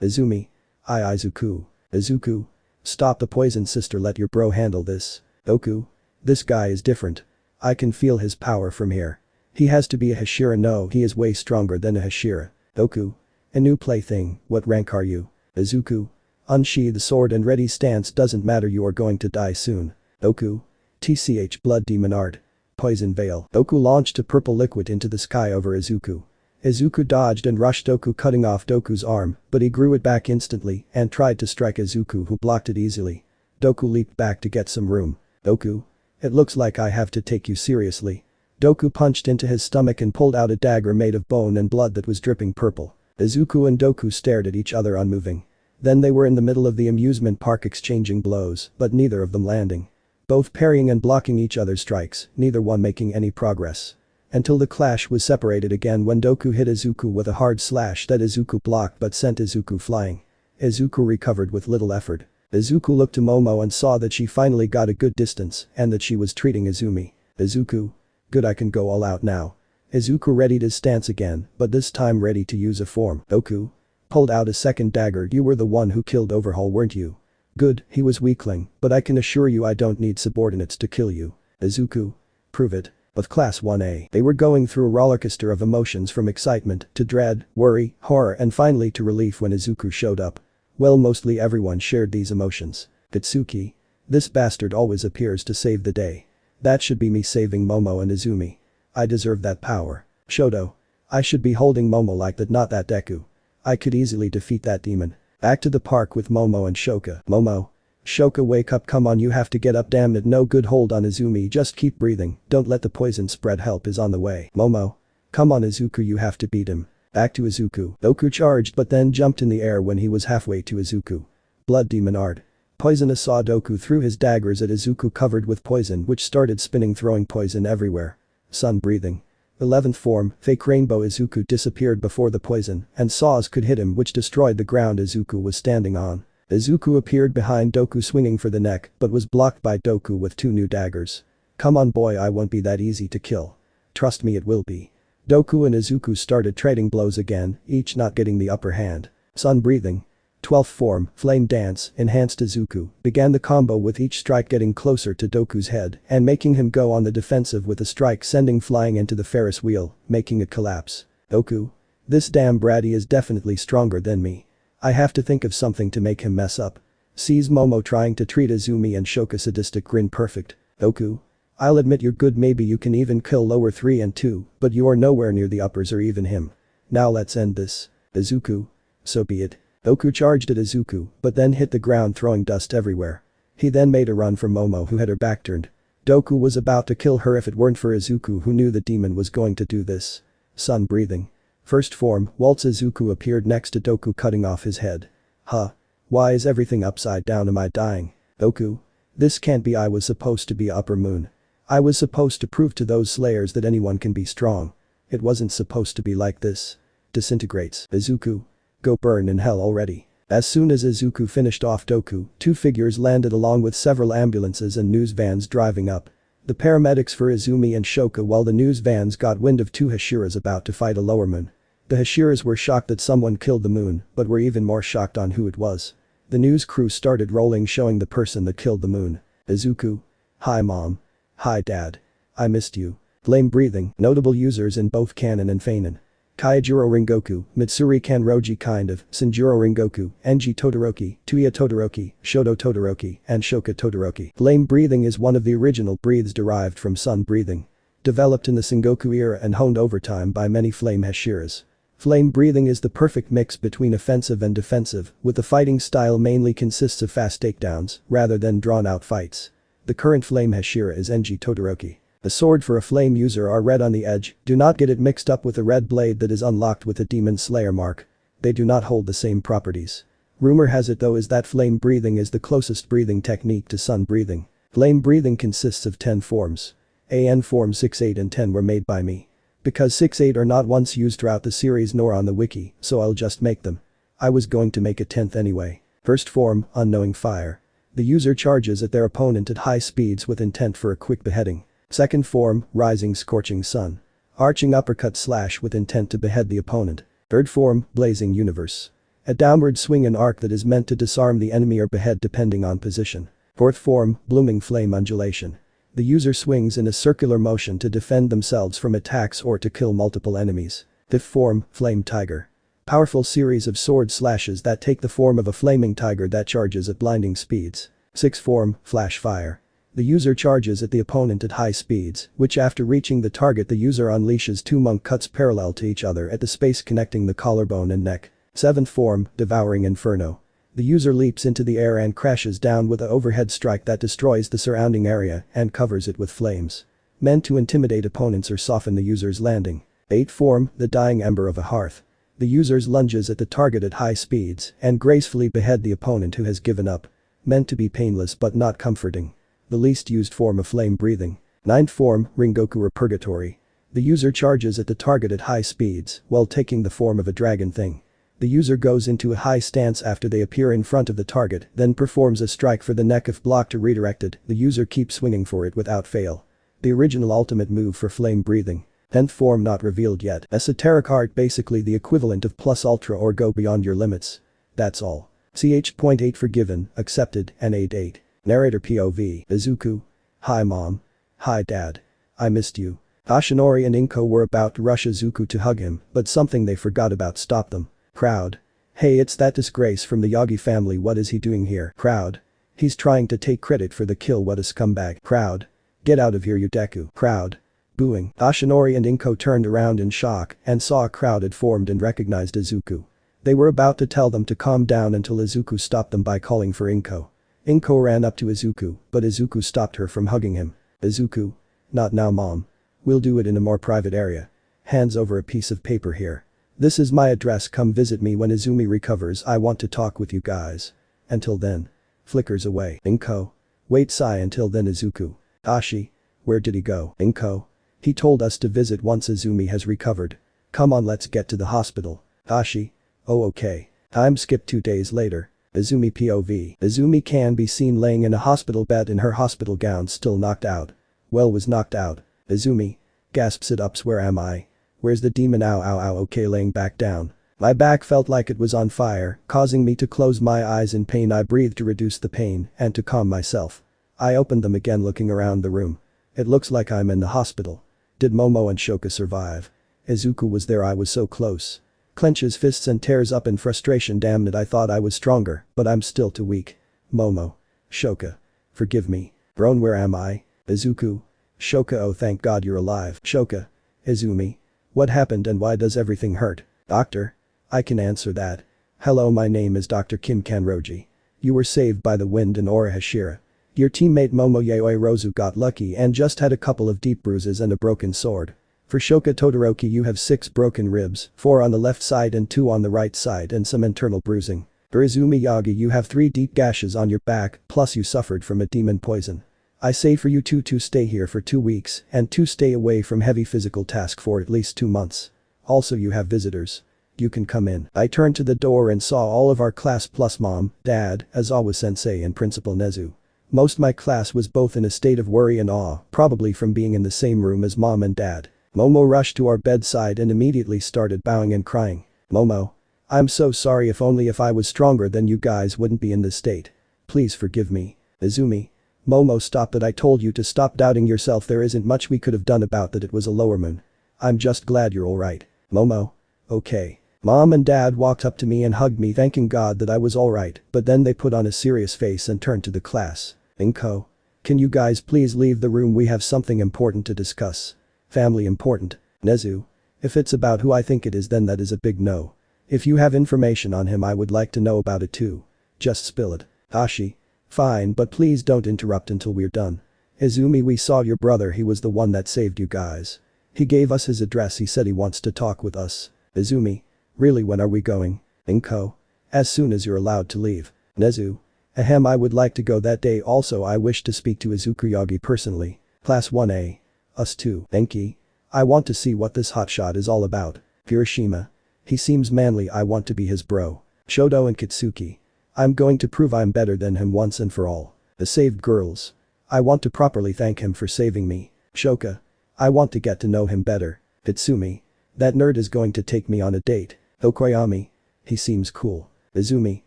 Speaker 1: Izumi. Izuku. Izuku. Stop the poison, sister, let your bro handle this. Deku. This guy is different. I can feel his power from here. He has to be a Hashira. No, he is way stronger than a Hashira. Deku. A new plaything, what rank are you? Izuku. Unsheathe the sword and ready stance, doesn't matter, you are going to die soon. Deku. TCH blood demon art. Poison veil. Deku launched a purple liquid into the sky over Izuku. Izuku dodged and rushed Doku, cutting off Doku's arm, but he grew it back instantly and tried to strike Izuku, who blocked it easily. Doku leaped back to get some room. Doku? It looks like I have to take you seriously. Doku punched into his stomach and pulled out a dagger made of bone and blood that was dripping purple. Izuku and Doku stared at each other unmoving. Then they were in the middle of the amusement park exchanging blows, but neither of them landing. Both parrying and blocking each other's strikes, neither one making any progress. Until the clash was separated again when Doku hit Izuku with a hard slash that Izuku blocked but sent Izuku flying. Izuku recovered with little effort. Izuku looked to Momo and saw that she finally got a good distance and that she was treating Izumi. Izuku? Good, I can go all out now. Izuku readied his stance again, but this time ready to use a form. Doku? Pulled out a second dagger. You were the one who killed Overhaul, weren't you? Good, he was weakling, but I can assure you I don't need subordinates to kill you. Izuku? Prove it. With Class 1A, they were going through a rollercoaster of emotions from excitement to dread, worry, horror and finally to relief when Izuku showed up. Well, mostly everyone shared these emotions. Itsuki? This bastard always appears to save the day. That should be me saving Momo and Izumi. I deserve that power. Shoto? I should be holding Momo like that, not that Deku. I could easily defeat that demon. Back to the park with Momo and Shoka. Momo? Shoka, wake up, come on, you have to get up, damn it, no good, hold on Izumi, just keep breathing, don't let the poison spread, help is on the way. Momo? Come on Izuku, you have to beat him. Back to Izuku. Doku charged but then jumped in the air when he was halfway to Izuku. Blood demon art. Poisonous saw Doku threw his daggers at Izuku covered with poison, which started spinning, throwing poison everywhere. Sun breathing. 11th form, fake rainbow. Izuku disappeared before the poison and saws could hit him, which destroyed the ground Izuku was standing on. Izuku appeared behind Doku swinging for the neck but was blocked by Doku with 2 new daggers. Come on boy, I won't be that easy to kill. Trust me, it will be. Doku and Izuku started trading blows again, each not getting the upper hand. Sun breathing. 12th form, flame dance, enhanced. Izuku began the combo with each strike getting closer to Doku's head and making him go on the defensive with a strike sending flying into the Ferris wheel, making it collapse. Doku? This damn bratty is definitely stronger than me. I have to think of something to make him mess up. Sees Momo trying to treat Izumi and Shoka, sadistic grin. Perfect. Doku? I'll admit you're good, maybe you can even kill lower 3 and 2, but you are nowhere near the uppers or even him. Now let's end this. Izuku? So be it. Doku charged at Izuku, but then hit the ground throwing dust everywhere. He then made a run for Momo, who had her back turned. Doku was about to kill her if it weren't for Izuku, who knew the demon was going to do this. Sun breathing. First form, Waltz. Izuku appeared next to Doku, cutting off his head. Huh? Why is everything upside down? Am I dying? Doku? This can't be. I was supposed to be Upper Moon. I was supposed to prove to those slayers that anyone can be strong. It wasn't supposed to be like this. Disintegrates. Izuku? Go burn in hell already. As soon as Izuku finished off Doku, 2 figures landed along with several ambulances and news vans driving up. The paramedics for Izumi and Shoka, while the news vans got wind of 2 hashiras about to fight a lower moon. The hashiras were shocked that someone killed the moon, but were even more shocked on who it was. The news crew started rolling, showing the person that killed the moon. Izuku? Hi mom. Hi dad. I missed you. Flame breathing. Notable users in both canon and fanon. Kaijuro Rengoku, Mitsuri Kanroji kind of, Sanjuro Rengoku, Enji Todoroki, Tuya Todoroki, Shoto Todoroki, and Shoka Todoroki. Flame breathing is one of the original breaths derived from sun breathing. Developed in the Sengoku era and honed over time by many flame hashiras. Flame breathing is the perfect mix between offensive and defensive, with the fighting style mainly consists of fast takedowns rather than drawn-out fights. The current flame hashira is Enji Todoroki. The sword for a flame user are red on the edge, do not get it mixed up with a red blade that is unlocked with a demon slayer mark. They do not hold the same properties. Rumor has it though is that flame breathing is the closest breathing technique to sun breathing. Flame breathing consists of 10 forms. AN forms 6, 8 and 10 were made by me. Because 6, 8 are not once used throughout the series nor on the wiki, so I'll just make them. I was going to make a 10th anyway. First form, unknowing fire. The user charges at their opponent at high speeds with intent for a quick beheading. Second form, rising scorching sun. Arching uppercut slash with intent to behead the opponent. Third form, blazing universe. A downward swing and arc that is meant to disarm the enemy or behead depending on position. Fourth form, blooming flame undulation. The user swings in a circular motion to defend themselves from attacks or to kill multiple enemies. Fifth form, flame tiger. Powerful series of sword slashes that take the form of a flaming tiger that charges at blinding speeds. Sixth form, flash fire. The user charges at the opponent at high speeds, which after reaching the target the user unleashes two monk cuts parallel to each other at the space connecting the collarbone and neck. 7th form, Devouring Inferno. The user leaps into the air and crashes down with an overhead strike that destroys the surrounding area and covers it with flames. Meant to intimidate opponents or soften the user's landing. 8th form, The Dying Ember of a Hearth. The user's lunges at the target at high speeds and gracefully behead the opponent who has given up. Meant to be painless but not comforting. The least used form of flame breathing. 9th form, Ringoku or Purgatory. The user charges at the target at high speeds while taking the form of a dragon thing. The user goes into a high stance after they appear in front of the target, then performs a strike for the neck if blocked or redirected. The user keeps swinging for it without fail. The original ultimate move for flame breathing. 10th form not revealed yet. Esoteric art, basically the equivalent of plus ultra or go beyond your limits. That's all. Ch.8 Forgiven, Accepted, and 8. Narrator POV. Izuku. Hi mom. Hi dad. I missed you. Ashinori and Inko were about to rush Izuku to hug him, but something they forgot about stopped them. Crowd. Hey, it's that disgrace from the Yagi family, what is he doing here? Crowd. He's trying to take credit for the kill, what a scumbag. Crowd. Get out of here you Deku. Crowd. Booing. Ashinori and Inko turned around in shock and saw a crowd had formed and recognized Izuku. They were about to tell them to calm down until Izuku stopped them by calling for Inko. Inko ran up to Izuku, but Izuku stopped her from hugging him. Izuku. Not now mom. We'll do it in a more private area. Hands over a piece of paper here. This is my address, come visit me when Izumi recovers, I want to talk with you guys. Until then. Flickers away. Inko. Wait sigh until then Izuku. Ashi. Where did he go? Inko. He told us to visit once Izumi has recovered. Come on, let's get to the hospital. Ashi. Oh okay. Time skip 2 days later. Izumi POV. Izumi can be seen laying in a hospital bed in her hospital gown, still knocked out. Well, was knocked out. Izumi. Gasps it ups, where am I? Where's the demon? Ow ow ow. Okay, laying back down. My back felt like it was on fire, causing me to close my eyes in pain. I breathed to reduce the pain and to calm myself. I opened them again, looking around the room. It looks like I'm in the hospital. Did Momo and Shoka survive? Izuku was there, I was so close. Clenches fists and tears up in frustration. Damn it, I thought I was stronger, but I'm still too weak. Momo. Shoka. Forgive me. Bron, where am I? Izuku. Shoka. Oh thank God you're alive. Shoka. Izumi. What happened and why does everything hurt? Doctor? I can answer that. Hello, my name is Dr. Kim Kanroji. You were saved by the wind and Aura Hashira. Your teammate Momo Yaoirozu got lucky and just had a couple of deep bruises and a broken sword. For Shoka Todoroki you have 6 broken ribs, 4 on the left side and 2 on the right side and some internal bruising. For Izuku Yagi you have 3 deep gashes on your back, plus you suffered from a demon poison. I say for you two to stay here for 2 weeks and to stay away from heavy physical task for at least 2 months. Also you have visitors. You can come in. I turned to the door and saw all of our class plus mom, dad, Azawa sensei and principal Nezu. Most my class was both in a state of worry and awe, probably from being in the same room as mom and dad. Momo rushed to our bedside and immediately started bowing and crying. Momo. I'm so sorry, if I was stronger then you guys wouldn't be in this state. Please forgive me. Izumi. Momo, stop it, I told you to stop doubting yourself, there isn't much we could have done about that, it was a lower moon. I'm just glad you're alright. Momo. Okay. Mom and dad walked up to me and hugged me, thanking God that I was alright, but then they put on a serious face and turned to the class. Inko. Can you guys please leave the room, we have something important to discuss. Family important. Nezu. If it's about who I think it is then that is a big no. If you have information on him I would like to know about it too. Just spill it. Ashi. Fine, but please don't interrupt until we're done. Izumi, we saw your brother, he was the one that saved you guys. He gave us his address, he said he wants to talk with us. Izumi. Really, when are we going? Inko. As soon as you're allowed to leave. Nezu. Ahem, I would like to go that day, also I wish to speak to Izuku Yagi personally. Class 1A. Us too. Enki. I want to see what this hotshot is all about. Kirishima. He seems manly, I want to be his bro. Shoto and Kitsuki. I'm going to prove I'm better than him once and for all. The saved girls. I want to properly thank him for saving me. Shoka. I want to get to know him better. Hitsumi. That nerd is going to take me on a date. Okoyami. He seems cool. Izumi.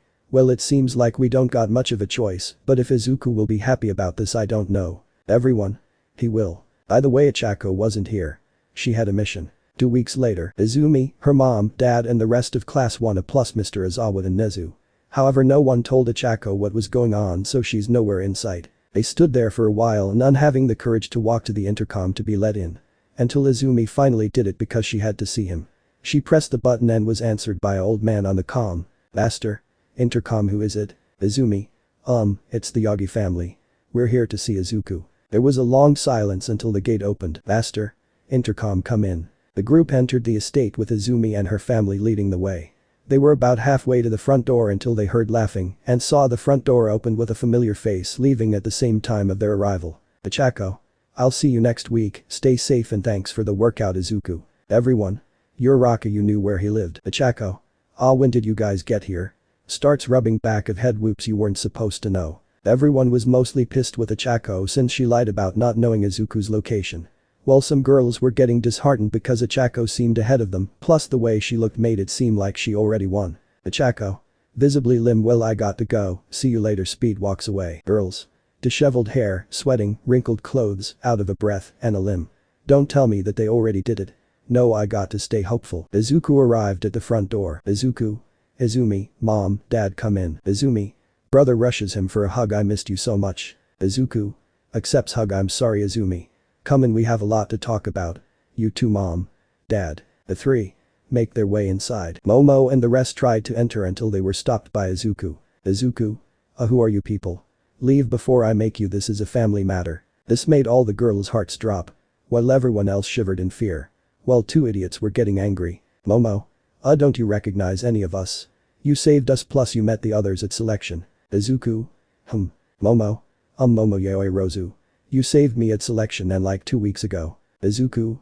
Speaker 1: Well, it seems like we don't got much of a choice, but if Izuku will be happy about this I don't know. Everyone. He will. By the way, Ichako wasn't here. She had a mission. 2 weeks later, Izumi, her mom, dad and the rest of class 1A plus Mr. Azawa and Nezu. However, no one told Ichako what was going on, so she's nowhere in sight. They stood there for a while, none having the courage to walk to the intercom to be let in. Until Izumi finally did it because she had to see him. She pressed the button and was answered by an old man on the comm. "Master? Intercom, who is it?" "Izumi. It's the Yagi family. We're here to see Izuku." There was a long silence until the gate opened. "Master? Intercom, come in." The group entered the estate with Izumi and her family leading the way. They were about halfway to the front door until they heard laughing and saw the front door open with a familiar face leaving at the same time of their arrival. "Ichako. I'll see you next week, stay safe and thanks for the workout, Izuku." "Everyone. You're Raka, you knew where he lived." "Ichako. When did you guys get here?" Starts rubbing back of head, whoops, you weren't supposed to know. Everyone was mostly pissed with Ichako since she lied about not knowing Izuku's location. While some girls were getting disheartened because Ichako seemed ahead of them, plus the way she looked made it seem like she already won. "Ichako. Visibly limp, well I got to go, see you later." Speed walks away. Girls. Disheveled hair, sweating, wrinkled clothes, out of a breath, and a limb. "Don't tell me that they already did it." "No, I got to stay hopeful." Izuku arrived at the front door. "Izuku. Izumi, Mom, Dad, come in." Izumi. Brother rushes him for a hug. "I missed you so much." Izuku. Accepts hug. "I'm sorry, Izumi. Come in, we have a lot to talk about." "You too, Mom. Dad." The three make their way inside. Momo and the rest tried to enter until they were stopped by Izuku. "Izuku. Who are you people? Leave before I make you. This is a family matter." This made all the girls' hearts drop, while everyone else shivered in fear. While two idiots were getting angry. "Momo. Don't you recognize any of us? You saved us plus you met the others at selection." Izuku. Momo. Momo Yaoi Rozu. You saved me at selection and like 2 weeks ago." Izuku.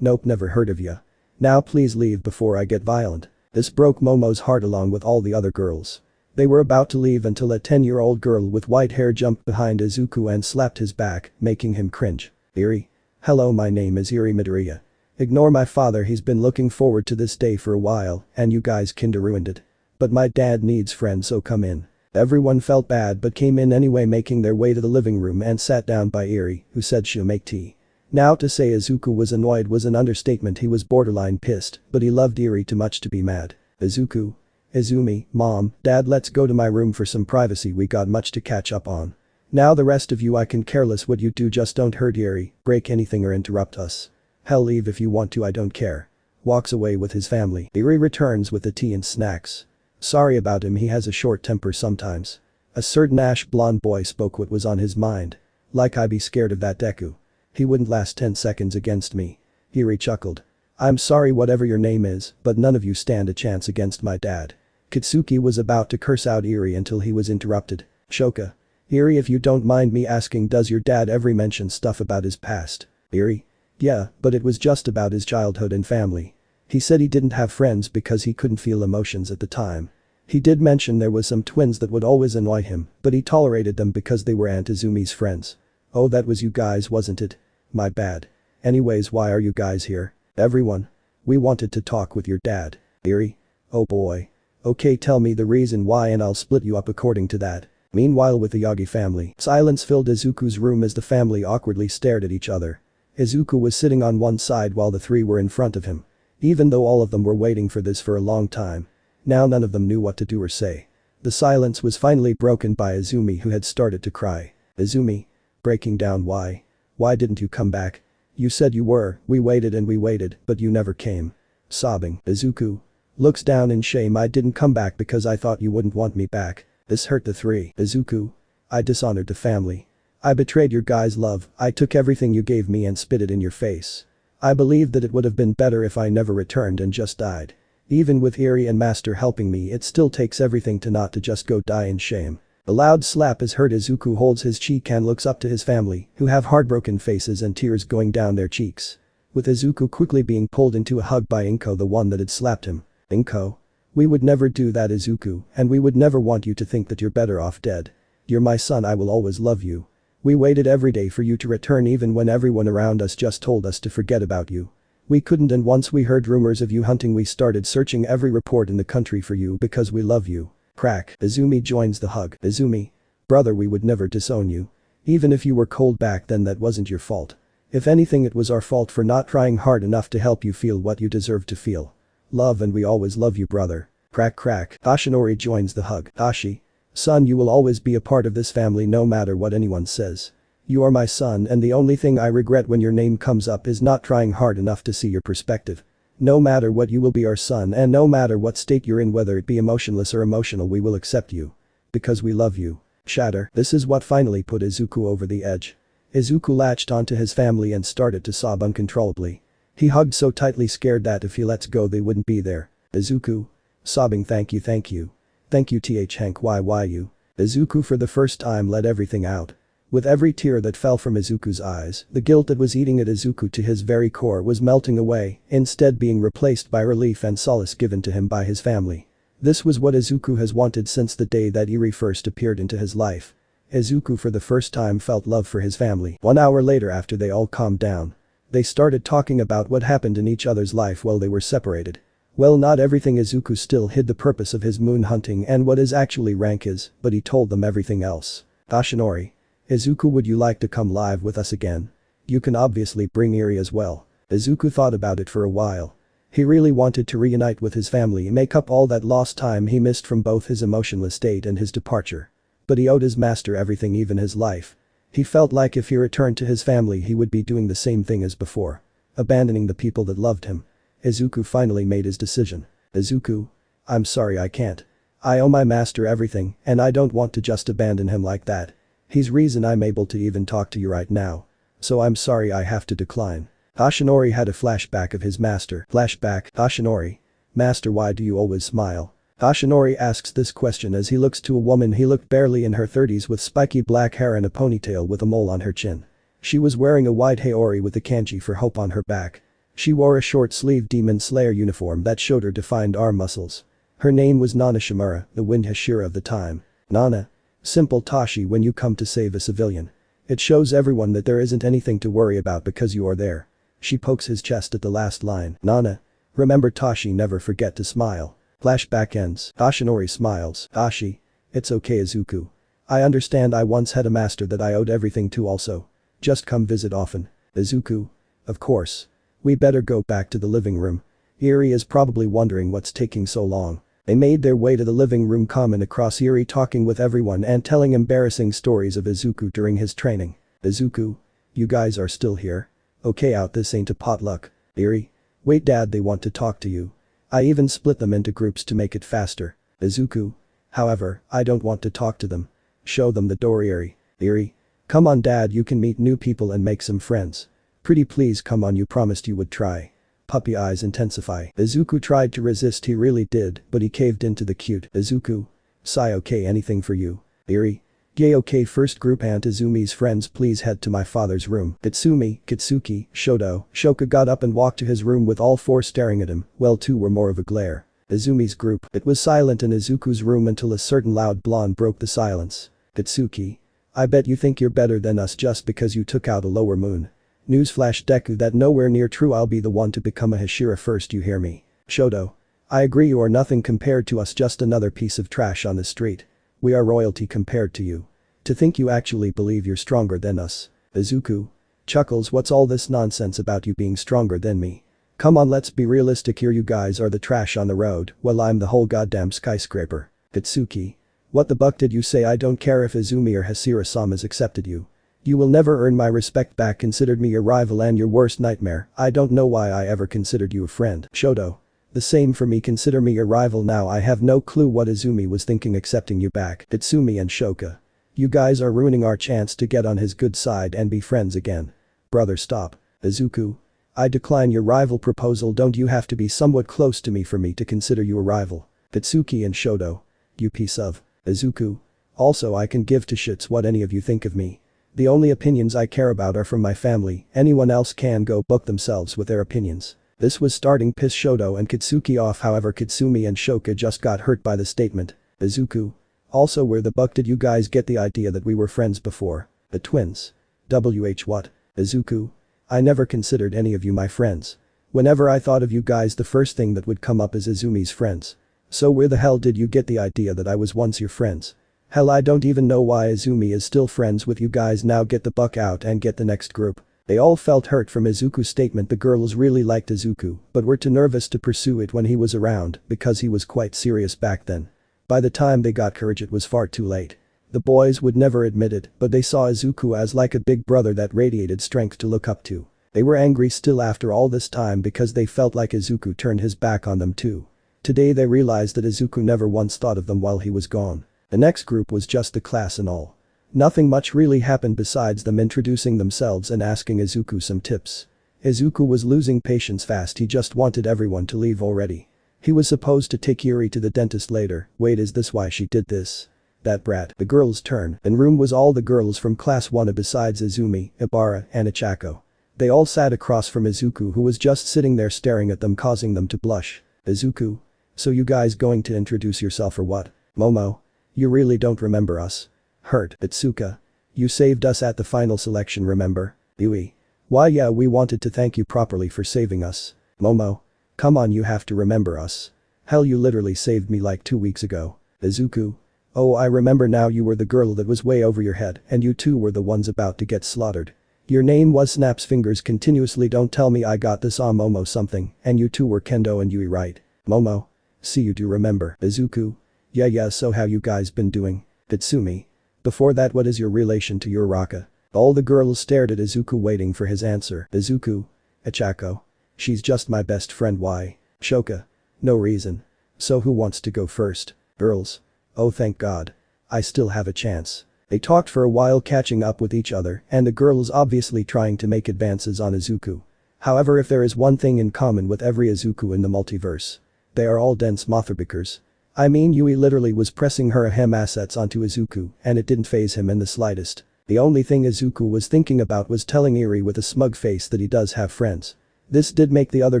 Speaker 1: Nope, never heard of ya. Now please leave before I get violent." This broke Momo's heart along with all the other girls. They were about to leave until a 10-year-old girl with white hair jumped behind Izuku and slapped his back, making him cringe. "Iri. Hello, my name is Iri Midoriya. Ignore my father, he's been looking forward to this day for a while and you guys kinda ruined it. But my dad needs friends, so come in." Everyone felt bad but came in anyway, making their way to the living room and sat down by Iri, who said she'll make tea. Now to say Izuku was annoyed was an understatement. He was borderline pissed, but he loved Iri too much to be mad. "Izuku. Izumi, Mom, Dad, let's go to my room for some privacy, we got much to catch up on. Now the rest of you, I can careless what you do, just don't hurt Iri, break anything or interrupt us. Hell, leave if you want to, I don't care." Walks away with his family. Iri returns with the tea and snacks. "Sorry about him, he has a short temper sometimes." A certain ash blonde boy spoke what was on his mind. "Like I be scared of that Deku. He wouldn't last 10 seconds against me." Iri chuckled. "I'm sorry whatever your name is, but none of you stand a chance against my dad." Kitsuki was about to curse out Iri until he was interrupted. "Shoka. Iri, if you don't mind me asking, does your dad ever mention stuff about his past?" Iri. "Yeah, but it was just about his childhood and family. He said he didn't have friends because he couldn't feel emotions at the time. He did mention there was some twins that would always annoy him, but he tolerated them because they were Aunt Izumi's friends." "Oh, that was you guys, wasn't it? My bad. Anyways, why are you guys here?" "Everyone. We wanted to talk with your dad." Iri. "Oh boy. Okay, tell me the reason why and I'll split you up according to that." Meanwhile with the Yagi family, silence filled Izuku's room as the family awkwardly stared at each other. Izuku was sitting on one side while the three were in front of him. Even though all of them were waiting for this for a long time. Now none of them knew what to do or say. The silence was finally broken by Izumi, who had started to cry. "Izumi. Breaking down, why? Why didn't you come back? You said you were, we waited and we waited, but you never came." Sobbing. Izuku. Looks down in shame. "I didn't come back because I thought you wouldn't want me back." This hurt the three. Izuku. "I dishonored the family. I betrayed your guys' love, I took everything you gave me and spit it in your face. I believed that it would have been better if I never returned and just died. Even with Iri and Master helping me, it still takes everything to not to just go die in shame." A loud slap is heard. Izuku holds his cheek and looks up to his family, who have heartbroken faces and tears going down their cheeks. With Izuku quickly being pulled into a hug by Inko, the one that had slapped him. "Inko. We would never do that, Izuku, and we would never want you to think that you're better off dead. You're my son, I will always love you. We waited every day for you to return even when everyone around us just told us to forget about you. We couldn't, and once we heard rumors of you hunting we started searching every report in the country for you because we love you." Crack. Izumi joins the hug. "Izumi. Brother, we would never disown you. Even if you were cold back then, that wasn't your fault. If anything, it was our fault for not trying hard enough to help you feel what you deserve to feel. Love, and we always love you, brother." Crack crack. Tashinori joins the hug. "Tashi. Son, you will always be a part of this family no matter what anyone says. You are my son and the only thing I regret when your name comes up is not trying hard enough to see your perspective. No matter what, you will be our son, and no matter what state you're in, whether it be emotionless or emotional, we will accept you. Because we love you. Shatter. This is what finally put Izuku over the edge. Izuku latched onto his family and started to sob uncontrollably. He hugged so tightly, scared that if he lets go they wouldn't be there. Izuku. Sobbing, thank you, thank you. Thank you Hank, why you. Izuku for the first time let everything out. With every tear that fell from Izuku's eyes, the guilt that was eating at Izuku to his very core was melting away, instead being replaced by relief and solace given to him by his family. This was what Izuku has wanted since the day that Eri first appeared into his life. Izuku for the first time felt love for his family. 1 hour later, after they all calmed down, they started talking about what happened in each other's life while they were separated. Well, not everything. Izuku still hid the purpose of his moon hunting and what his actually rank is, but he told them everything else. Yoshinori. Izuku, would you like to come live with us again? You can obviously bring Eri as well. Izuku thought about it for a while. He really wanted to reunite with his family and make up all that lost time he missed from both his emotionless state and his departure. But he owed his master everything, even his life. He felt like if he returned to his family he would be doing the same thing as before. Abandoning the people that loved him. Izuku finally made his decision. Izuku. I'm sorry, I can't. I owe my master everything and I don't want to just abandon him like that. He's reason I'm able to even talk to you right now. So I'm sorry, I have to decline. Yoshinori had a flashback of his master. Flashback. Yoshinori. Master, why do you always smile? Yoshinori asks this question as he looks to a woman he looked barely in her 30s with spiky black hair and a ponytail with a mole on her chin. She was wearing a white haori with a kanji for hope on her back. She wore a short-sleeved Demon Slayer uniform that showed her defined arm muscles. Her name was Nana Shimura, the wind hashira of the time. Nana. Simple Tashi, when you come to save a civilian. It shows everyone that there isn't anything to worry about because you are there. She pokes his chest at the last line. Nana. Remember Tashi, never forget to smile. Flashback ends. Yoshinori smiles. Tashi. It's okay Izuku. I understand, I once had a master that I owed everything to also. Just come visit often. Izuku. Of course. We better go back to the living room. Eri is probably wondering what's taking so long. They made their way to the living room, coming across Eri talking with everyone and telling embarrassing stories of Izuku during his training. Izuku. You guys are still here? Okay, out, this ain't a potluck. Eri. Wait dad, they want to talk to you. I even split them into groups to make it faster. Izuku. However, I don't want to talk to them. Show them the door, Eri. Eri. Come on dad, you can meet new people and make some friends. Pretty please, come on, you promised you would try. Puppy eyes intensify. Izuku tried to resist, he really did, but he caved into the cute. Izuku. Sigh, okay, anything for you. Eri. Yay, okay, first group, Aunt Izumi's friends, please head to my father's room. Itsumi, Kitsuki, Shoto, Shoka got up and walked to his room with all four staring at him, well, two were more of a glare. Izumi's group. It was silent in Izuku's room until a certain loud blonde broke the silence. Kitsuki. I bet you think you're better than us just because you took out a lower moon. Newsflash Deku, that nowhere near true, I'll be the one to become a hashira first, you hear me? Shoto. I agree, you are nothing compared to us, just another piece of trash on the street. We are royalty compared to you. To think you actually believe you're stronger than us. Izuku. Chuckles, what's all this nonsense about you being stronger than me? Come on, let's be realistic here, you guys are the trash on the road, well I'm the whole goddamn skyscraper. Kitsuki. What the buck did you say? I don't care if Izumi or Hashira-sama's accepted you. You will never earn my respect back, considered me your rival and your worst nightmare. I don't know why I ever considered you a friend. Shoto. The same for me, consider me your rival now. I have no clue what Izumi was thinking accepting you back. Itsumi and Shoka. You guys are ruining our chance to get on his good side and be friends again. Brother, stop. Izuku. I decline your rival proposal. Don't you have to be somewhat close to me for me to consider you a rival? Kitsuki and Shoto. You piece of. Izuku. Also, I can give two shits what any of you think of me. The only opinions I care about are from my family, anyone else can go book themselves with their opinions. This was starting piss Shoto and Kitsuki off, however Kitsumi and Shoka just got hurt by the statement. Izuku. Also, where the buck did you guys get the idea that we were friends before? The twins. What? Izuku. I never considered any of you my friends. Whenever I thought of you guys, the first thing that would come up is Izumi's friends. So where the hell did you get the idea that I was once your friends? Hell, I don't even know why Izumi is still friends with you guys. Now get the buck out and get the next group. They all felt hurt from Izuku's statement. The girls really liked Izuku, but were too nervous to pursue it when he was around because he was quite serious back then. By the time they got courage it was far too late. The boys would never admit it, but they saw Izuku as like a big brother that radiated strength to look up to. They were angry still after all this time because they felt like Izuku turned his back on them too. Today they realized that Izuku never once thought of them while he was gone. The next group was just the class and all. Nothing much really happened besides them introducing themselves and asking Izuku some tips. Izuku was losing patience fast, he just wanted everyone to leave already. He was supposed to take Yuri to the dentist later. Wait, is this why she did this? That brat. The girls' turn. In room was all the girls from class 1 besides Izumi, Ibara, and Ichako. They all sat across from Izuku who was just sitting there staring at them causing them to blush. Izuku? So you guys going to introduce yourself or what? Momo? You really don't remember us? Hurt. Itsuka? You saved us at the final selection, remember? Yui? Why yeah, we wanted to thank you properly for saving us. Momo? Come on, you have to remember us. Hell, you literally saved me like 2 weeks ago. Izuku? Oh, I remember now, you were the girl that was way over your head and you two were the ones about to get slaughtered. Your name was snaps fingers continuously, don't tell me I got this on Momo something, and you two were Kendo and Yui, right? Momo? See, you do remember. Izuku? Yeah, so how you guys been doing? Itsumi? Before that, what is your relation to Uraraka? All the girls stared at Izuku waiting for his answer. Izuku? Ichako? She's just my best friend. Why? Shoka? No reason. So who wants to go first? Girls? Oh thank God. I still have a chance. They talked for a while catching up with each other and the girls obviously trying to make advances on Izuku. However, if there is one thing in common with every Izuku in the multiverse, they are all dense motherfuckers. I mean, Yui literally was pressing her ahem assets onto Izuku and it didn't faze him in the slightest. The only thing Izuku was thinking about was telling Eri with a smug face that he does have friends. This did make the other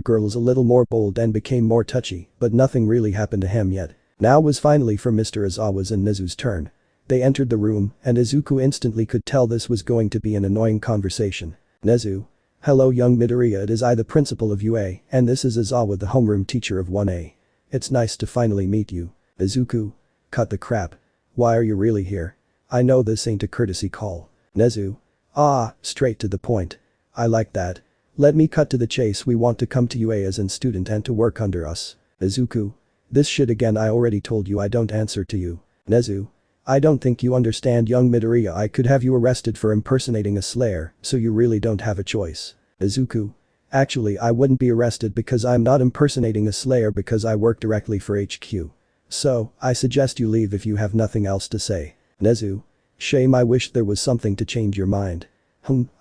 Speaker 1: girls a little more bold and became more touchy, but nothing really happened to him yet. Now was finally for Mr. Izawa's and Nezu's turn. They entered the room and Izuku instantly could tell this was going to be an annoying conversation. Nezu? Hello young Midoriya, it is I, the principal of UA, and this is Izawa, the homeroom teacher of 1A. It's nice to finally meet you. Izuku? Cut the crap. Why are you really here? I know this ain't a courtesy call. Nezu? Ah, straight to the point. I like that. Let me cut to the chase, we want to come to UA as an student and to work under us. Izuku? This shit again, I already told you I don't answer to you. Nezu? I don't think you understand young Midoriya, I could have you arrested for impersonating a slayer, so you really don't have a choice. Izuku? Actually, I wouldn't be arrested because I'm not impersonating a slayer because I work directly for HQ. So, I suggest you leave if you have nothing else to say. Nezu? Shame, I wish there was something to change your mind.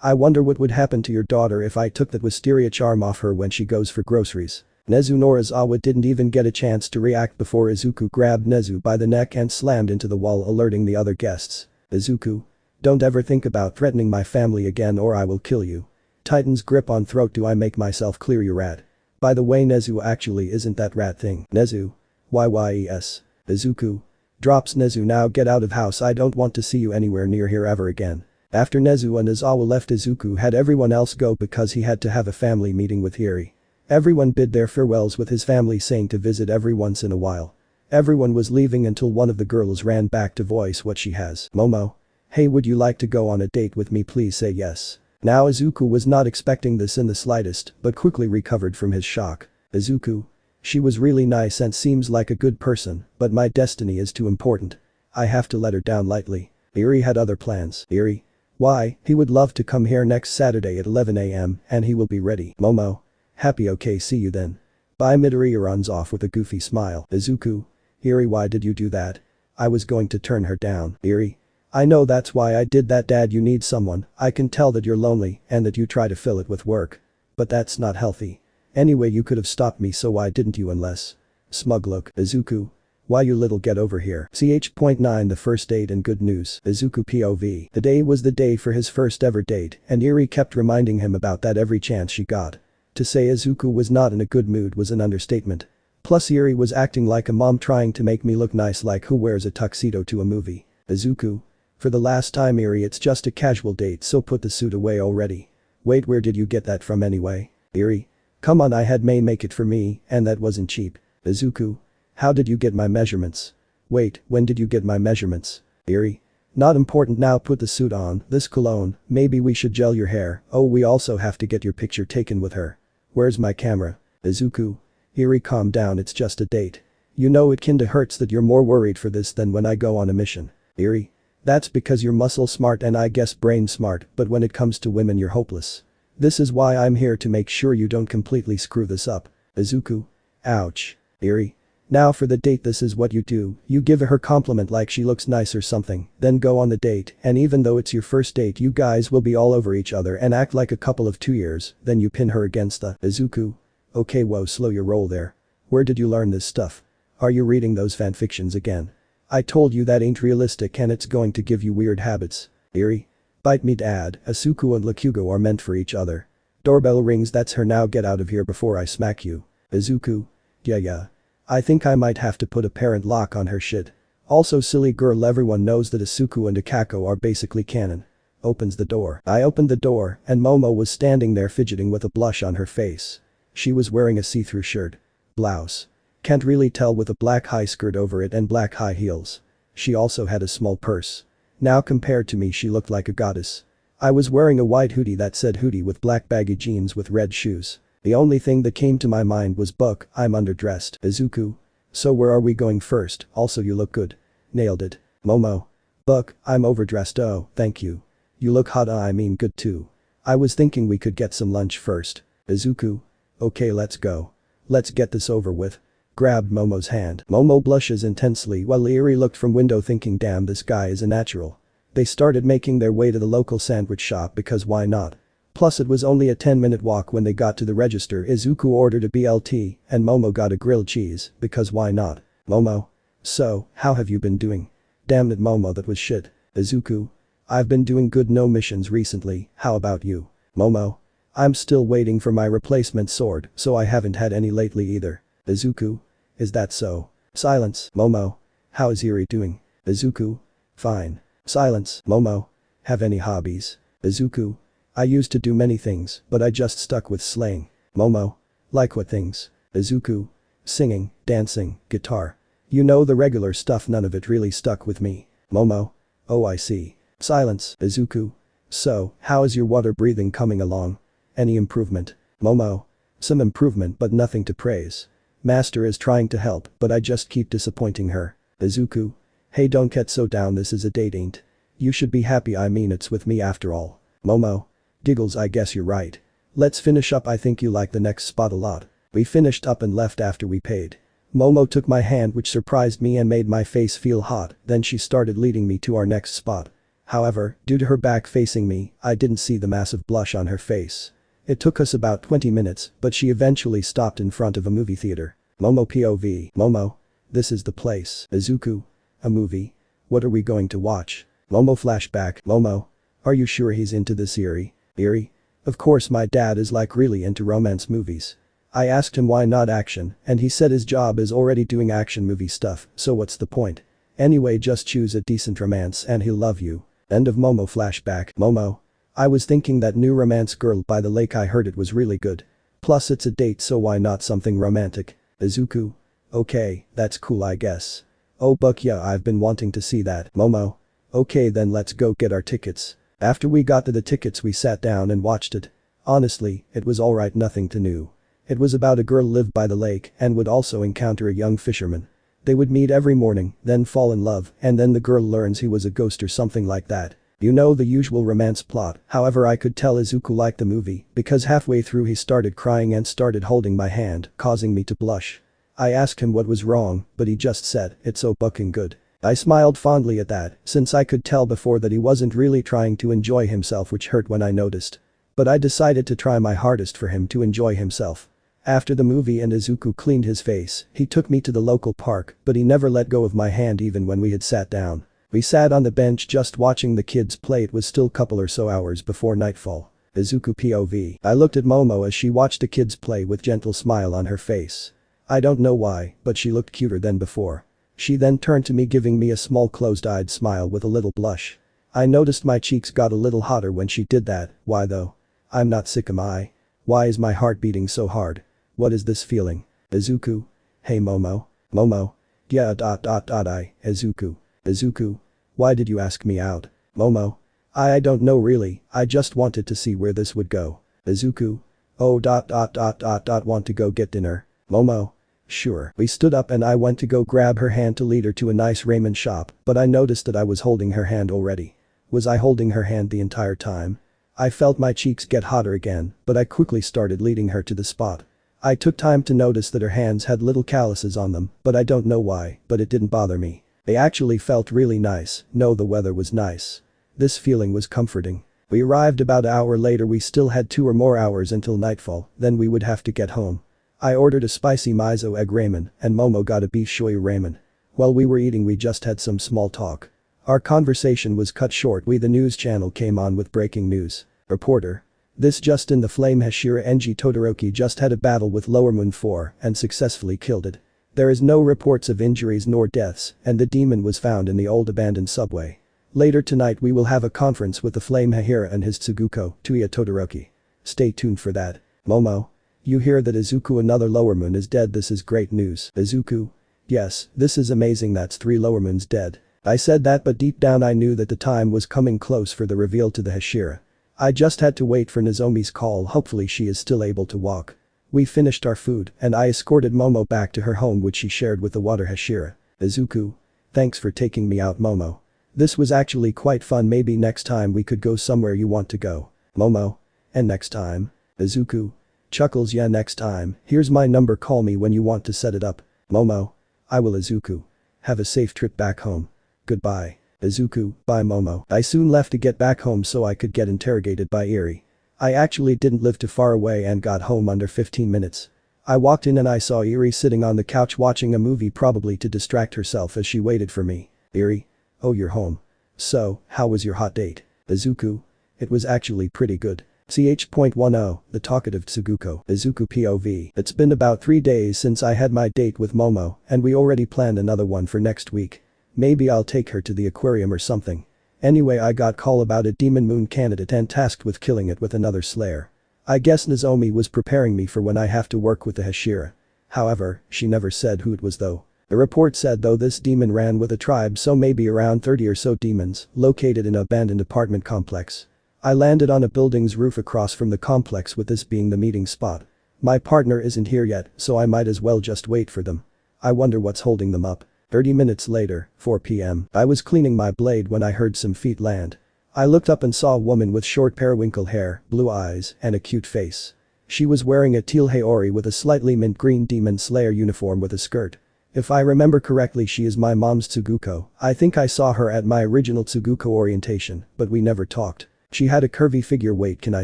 Speaker 1: I wonder what would happen to your daughter if I took that wisteria charm off her when she goes for groceries. Nezu nor Izawa didn't even get a chance to react before Izuku grabbed Nezu by the neck and slammed into the wall, alerting the other guests. Izuku? Don't ever think about threatening my family again or I will kill you. Titan's grip on throat, do I make myself clear, you rat? By the way, Nezu actually isn't that rat thing. Nezu? Yes. Izuku? Drops Nezu, now get out of house, I don't want to see you anywhere near here ever again. After Nezu and Izawa left, Izuku had everyone else go because he had to have a family meeting with Hiri. Everyone bid their farewells with his family saying to visit every once in a while. Everyone was leaving until one of the girls ran back to voice what she has. Momo? Hey, would you like to go on a date with me? Please say yes. Now Izuku was not expecting this in the slightest, but quickly recovered from his shock. Izuku? She was really nice and seems like a good person, but my destiny is too important. I have to let her down lightly. Eri had other plans. Eri? Why, he would love to come here next Saturday at 11 AM and he will be ready. Momo? Happy, okay, see you then. Bye. Midoriya runs off with a goofy smile. Izuku? Eri, why did you do that? I was going to turn her down. Eri? I know that's why I did that, Dad, you need someone, I can tell that you're lonely and that you try to fill it with work. But that's not healthy. Anyway, you could have stopped me, so why didn't you? Unless. Smug look. Izuku? Why, you little get over here. Ch.9 The first date and good news. Izuku POV. The day was the day for his first ever date and Eri kept reminding him about that every chance she got. To say Izuku was not in a good mood was an understatement. Plus Eri was acting like a mom trying to make me look nice, like who wears a tuxedo to a movie. Izuku? For the last time, Eri, it's just a casual date, so put the suit away already. Wait, where did you get that from anyway? Eri? Come on, I had May make it for me and that wasn't cheap. Izuku? How did you get my measurements? Wait, when did you get my measurements? Eri? Not important now, put the suit on, this cologne, maybe we should gel your hair, oh we also have to get your picture taken with her. Where's my camera? Izuku? Eri, calm down, it's just a date. You know it kinda hurts that you're more worried for this than when I go on a mission. Eerie. That's because you're muscle smart and I guess brain smart, but when it comes to women you're hopeless. This is why I'm here to make sure you don't completely screw this up. Izuku. Ouch. Eerie. Now for the date, this is what you do, you give her compliment like she looks nice or something, then go on the date, and even though it's your first date you guys will be all over each other and act like a couple of 2 years, then you pin her against the Izuku. Okay, whoa, slow your roll there. Where did you learn this stuff? Are you reading those fanfictions again? I told you that ain't realistic and it's going to give you weird habits. Eerie. Bite me dad, Asuku and Lakugo are meant for each other. Doorbell rings, that's her, now get out of here before I smack you. Izuku. Yeah. I think I might have to put a parent lock on her shit. Also silly girl, everyone knows that Asuku and Akako are basically canon. Opens the door. I opened the door and Momo was standing there fidgeting with a blush on her face. She was wearing a see-through shirt. Blouse. Can't really tell, with a black high skirt over it and black high heels. She also had a small purse. Now compared to me she looked like a goddess. I was wearing a white hoodie that said hoodie with black baggy jeans with red shoes. The only thing that came to my mind was book, I'm underdressed. Izuku. So where are we going first? Also you look good. Nailed it. Momo. Book, I'm overdressed. Oh, thank you. You look hot, I mean good too. I was thinking we could get some lunch first. Izuku. Okay, let's go. Let's get this over with. Grabbed Momo's hand. Momo blushes intensely while Eerie looked from window thinking, damn, this guy is a natural. They started making their way to the local sandwich shop because why not? Plus it was only a 10-minute walk. When they got to the register, Izuku ordered a BLT and Momo got a grilled cheese because why not? Momo. So, how have you been doing? Damn it Momo, that was shit. Izuku. I've been doing good, no missions recently, how about you? Momo. I'm still waiting for my replacement sword, so I haven't had any lately either. Izuku. Is that so? Silence. Momo. How is Eerie doing? Izuku. Fine. Silence. Momo. Have any hobbies? Izuku. I used to do many things, but I just stuck with slaying. Momo. Like what things? Izuku. Singing, dancing, guitar. You know, the regular stuff, none of it really stuck with me. Momo. Oh, I see. Silence. Izuku. So, how is your water breathing coming along? Any improvement? Momo. Some improvement but nothing to praise. Master is trying to help, but I just keep disappointing her. Izuku. Hey, don't get so down, this is a date, ain't? You should be happy, I mean it's with me after all. Momo. Giggles, I guess you're right. Let's finish up, I think you like the next spot a lot. We finished up and left after we paid. Momo took my hand, which surprised me and made my face feel hot, then she started leading me to our next spot. However, due to her back facing me, I didn't see the massive blush on her face. It took us about 20 minutes, but she eventually stopped in front of a movie theater. Momo POV. Momo. This is the place. Izuku. A movie? What are we going to watch? Momo flashback. Momo. Are you sure he's into this, Eerie? Eerie? Of course, my dad is like really into romance movies. I asked him why not action, and he said his job is already doing action movie stuff, so what's the point? Anyway, just choose a decent romance and he'll love you. End of Momo flashback. Momo. I was thinking that new romance Girl by the Lake, I heard it was really good. Plus it's a date, so why not something romantic? Izuku. Okay, that's cool I guess. Oh Buck, yeah, I've been wanting to see that. Momo. Okay, then let's go get our tickets. After we got to the tickets we sat down and watched it. Honestly, it was alright, nothing too new. It was about a girl lived by the lake and would also encounter a young fisherman. They would meet every morning, then fall in love, and then the girl learns he was a ghost or something like that. You know, the usual romance plot. However, I could tell Izuku liked the movie because halfway through he started crying and started holding my hand, causing me to blush. I asked him what was wrong, but he just said, "It's so bucking good." I smiled fondly at that, since I could tell before that he wasn't really trying to enjoy himself, which hurt when I noticed. But I decided to try my hardest for him to enjoy himself. After the movie and Izuku cleaned his face, he took me to the local park, but he never let go of my hand even when we had sat down. We sat on the bench just watching the kids play. It was still couple or so hours before nightfall. Izuku POV. I looked at Momo as she watched the kids play with gentle smile on her face. I don't know why, but she looked cuter than before. She then turned to me, giving me a small closed-eyed smile with a little blush. I noticed my cheeks got a little hotter when she did that. Why though? I'm not sick, am I? Why is my heart beating so hard? What is this feeling? Izuku. Hey Momo. Momo. Yeah. Izuku. Izuku. Why did you ask me out? Momo. I don't know really, I just wanted to see where this would go. Izuku. Oh. Want to go get dinner? Momo. Sure. We stood up and I went to go grab her hand to lead her to a nice ramen shop, but I noticed that I was holding her hand already. Was I holding her hand the entire time? I felt my cheeks get hotter again, but I quickly started leading her to the spot. I took time to notice that her hands had little calluses on them, but I don't know why, but it didn't bother me. They actually felt really nice. No, the weather was nice. This feeling was comforting. We arrived about an hour later. We still had 2 or more hours until nightfall, then we would have to get home. I ordered a spicy miso egg ramen, and Momo got a beef shoyu ramen. While we were eating we just had some small talk. Our conversation was cut short. The news channel came on with breaking news. Reporter. This just in, the flame hashira Enji Todoroki just had a battle with Lower Moon 4 and successfully killed it. There is no reports of injuries nor deaths, and the demon was found in the old abandoned subway. Later tonight we will have a conference with the flame hashira and his Tsuguko, Tuya Todoroki. Stay tuned for that. Momo. You hear that Izuku, another Lower Moon, is dead. This is great news. Izuku? Yes, this is amazing. That's 3 Lower Moons dead. I said that, but deep down I knew that the time was coming close for the reveal to the hashira. I just had to wait for Nozomi's call. Hopefully she is still able to walk. We finished our food and I escorted Momo back to her home, which she shared with the water hashira. Izuku. Thanks for taking me out, Momo. This was actually quite fun. Maybe next time we could go somewhere you want to go. Momo. And next time? Izuku. Chuckles. Yeah, next time. Here's my number, call me when you want to set it up. Momo. I will. Izuku. Have a safe trip back home. Goodbye. Izuku. Bye, Momo. I soon left to get back home so I could get interrogated by Eri. I actually didn't live too far away and got home under 15 minutes. I walked in and I saw Eri sitting on the couch watching a movie, probably to distract herself as she waited for me. Eri. Oh, you're home. So, how was your hot date? Izuku. It was actually pretty good. Ch.10, the talkative Tsuguko. Izuku POV. It's been about 3 days since I had my date with Momo, and we already planned another one for next week. Maybe I'll take her to the aquarium or something. Anyway, I got call about a demon moon candidate and tasked with killing it with another slayer. I guess Nozomi was preparing me for when I have to work with the hashira. However, she never said who it was though. The report said though this demon ran with a tribe, so maybe around 30 or so demons, located in an abandoned apartment complex. I landed on a building's roof across from the complex, with this being the meeting spot. My partner isn't here yet, so I might as well just wait for them. I wonder what's holding them up. 30 minutes later, 4 p.m. I was cleaning my blade when I heard some feet land. I looked up and saw a woman with short periwinkle hair, blue eyes, and a cute face. She was wearing a teal haori with a slightly mint green demon slayer uniform with a skirt. If I remember correctly, she is my mom's Tsuguko. I think I saw her at my original Tsuguko orientation, but we never talked. She had a curvy figure. Wait, can I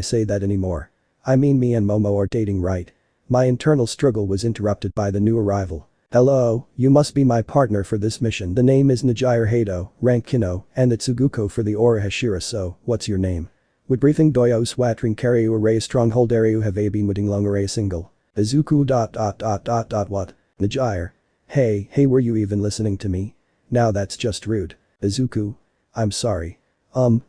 Speaker 1: say that anymore? I mean, me and Momo are dating, right? My internal struggle was interrupted by the new arrival. Hello, you must be my partner for this mission. The name is Najire Hado, rank Kino, and the Tsuguko for the Aura Hashira. So, what's your name? Would breathing doyo swatring karyu array stronghold areu have a been witting lung array single? Izuku. What? Najire. Hey, were you even listening to me? Now that's just rude. Izuku. I'm sorry.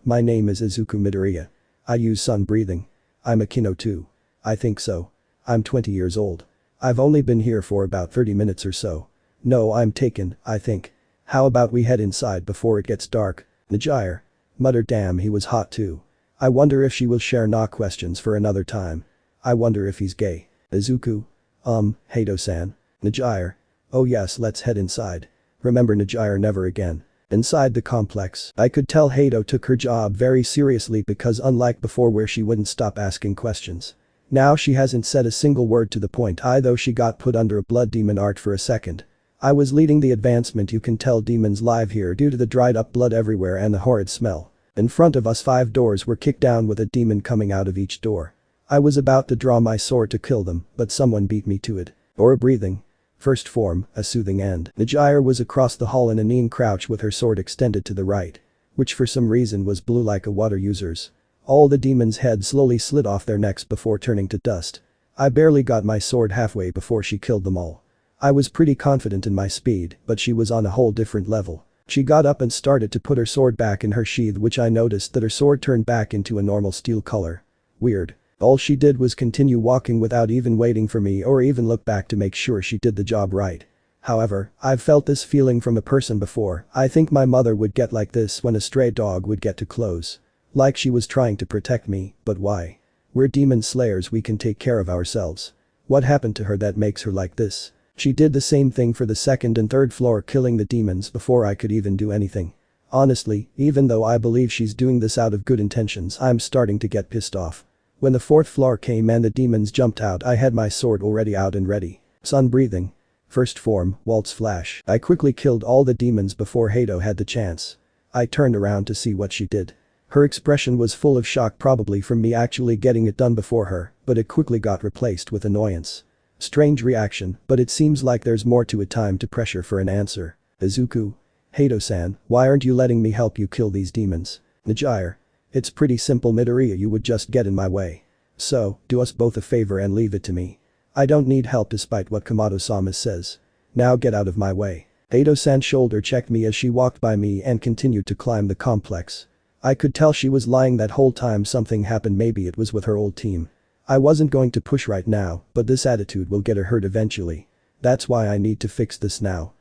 Speaker 1: My name is Izuku Midoriya. I use sun breathing. I'm a Kino too. I think so. I'm 20 years old. I've only been here for about 30 minutes or so. No, I'm taken, I think. How about we head inside before it gets dark? Najire. Muttered. Damn, he was hot too. I wonder if she will share no questions for another time. I wonder if he's gay. Izuku. Hado-san. Najire. Oh yes, let's head inside. Remember, Najire, never again. Inside the complex, I could tell Hado took her job very seriously, because unlike before where she wouldn't stop asking questions, now she hasn't said a single word to the point though she got put under a blood demon art for a second. I was leading the advancement. You can tell demons live here due to the dried up blood everywhere and the horrid smell. In front of us 5 doors were kicked down with a demon coming out of each door. I was about to draw my sword to kill them, but someone beat me to it. Aura breathing. First form, a soothing end. Najire was across the hall in a kneeling crouch with her sword extended to the right, which for some reason was blue like a water user's. All the demons' heads slowly slid off their necks before turning to dust. I barely got my sword halfway before she killed them all. I was pretty confident in my speed, but she was on a whole different level. She got up and started to put her sword back in her sheath, which I noticed that her sword turned back into a normal steel color. Weird. All she did was continue walking without even waiting for me or even look back to make sure she did the job right. However, I've felt this feeling from a person before. I think my mother would get like this when a stray dog would get too close. Like she was trying to protect me, but why? We're demon slayers, we can take care of ourselves. What happened to her that makes her like this? She did the same thing for the second and third floor, killing the demons before I could even do anything. Honestly, even though I believe she's doing this out of good intentions, I'm starting to get pissed off. When the fourth floor came and the demons jumped out, I had my sword already out and ready. Sun breathing. First form, Waltz Flash. I quickly killed all the demons before Hato had the chance. I turned around to see what she did. Her expression was full of shock, probably from me actually getting it done before her, but it quickly got replaced with annoyance. Strange reaction, but it seems like there's more to it. Time to pressure for an answer. Izuku. Hato-san, why aren't you letting me help you kill these demons? Najire. It's pretty simple, Midoriya, you would just get in my way. So, do us both a favor and leave it to me. I don't need help despite what Komodo-sama says. Now get out of my way. Hato-san shoulder checked me as she walked by me and continued to climb the complex. I could tell she was lying that whole time. Something happened, maybe it was with her old team. I wasn't going to push right now, but this attitude will get her hurt eventually. That's why I need to fix this now.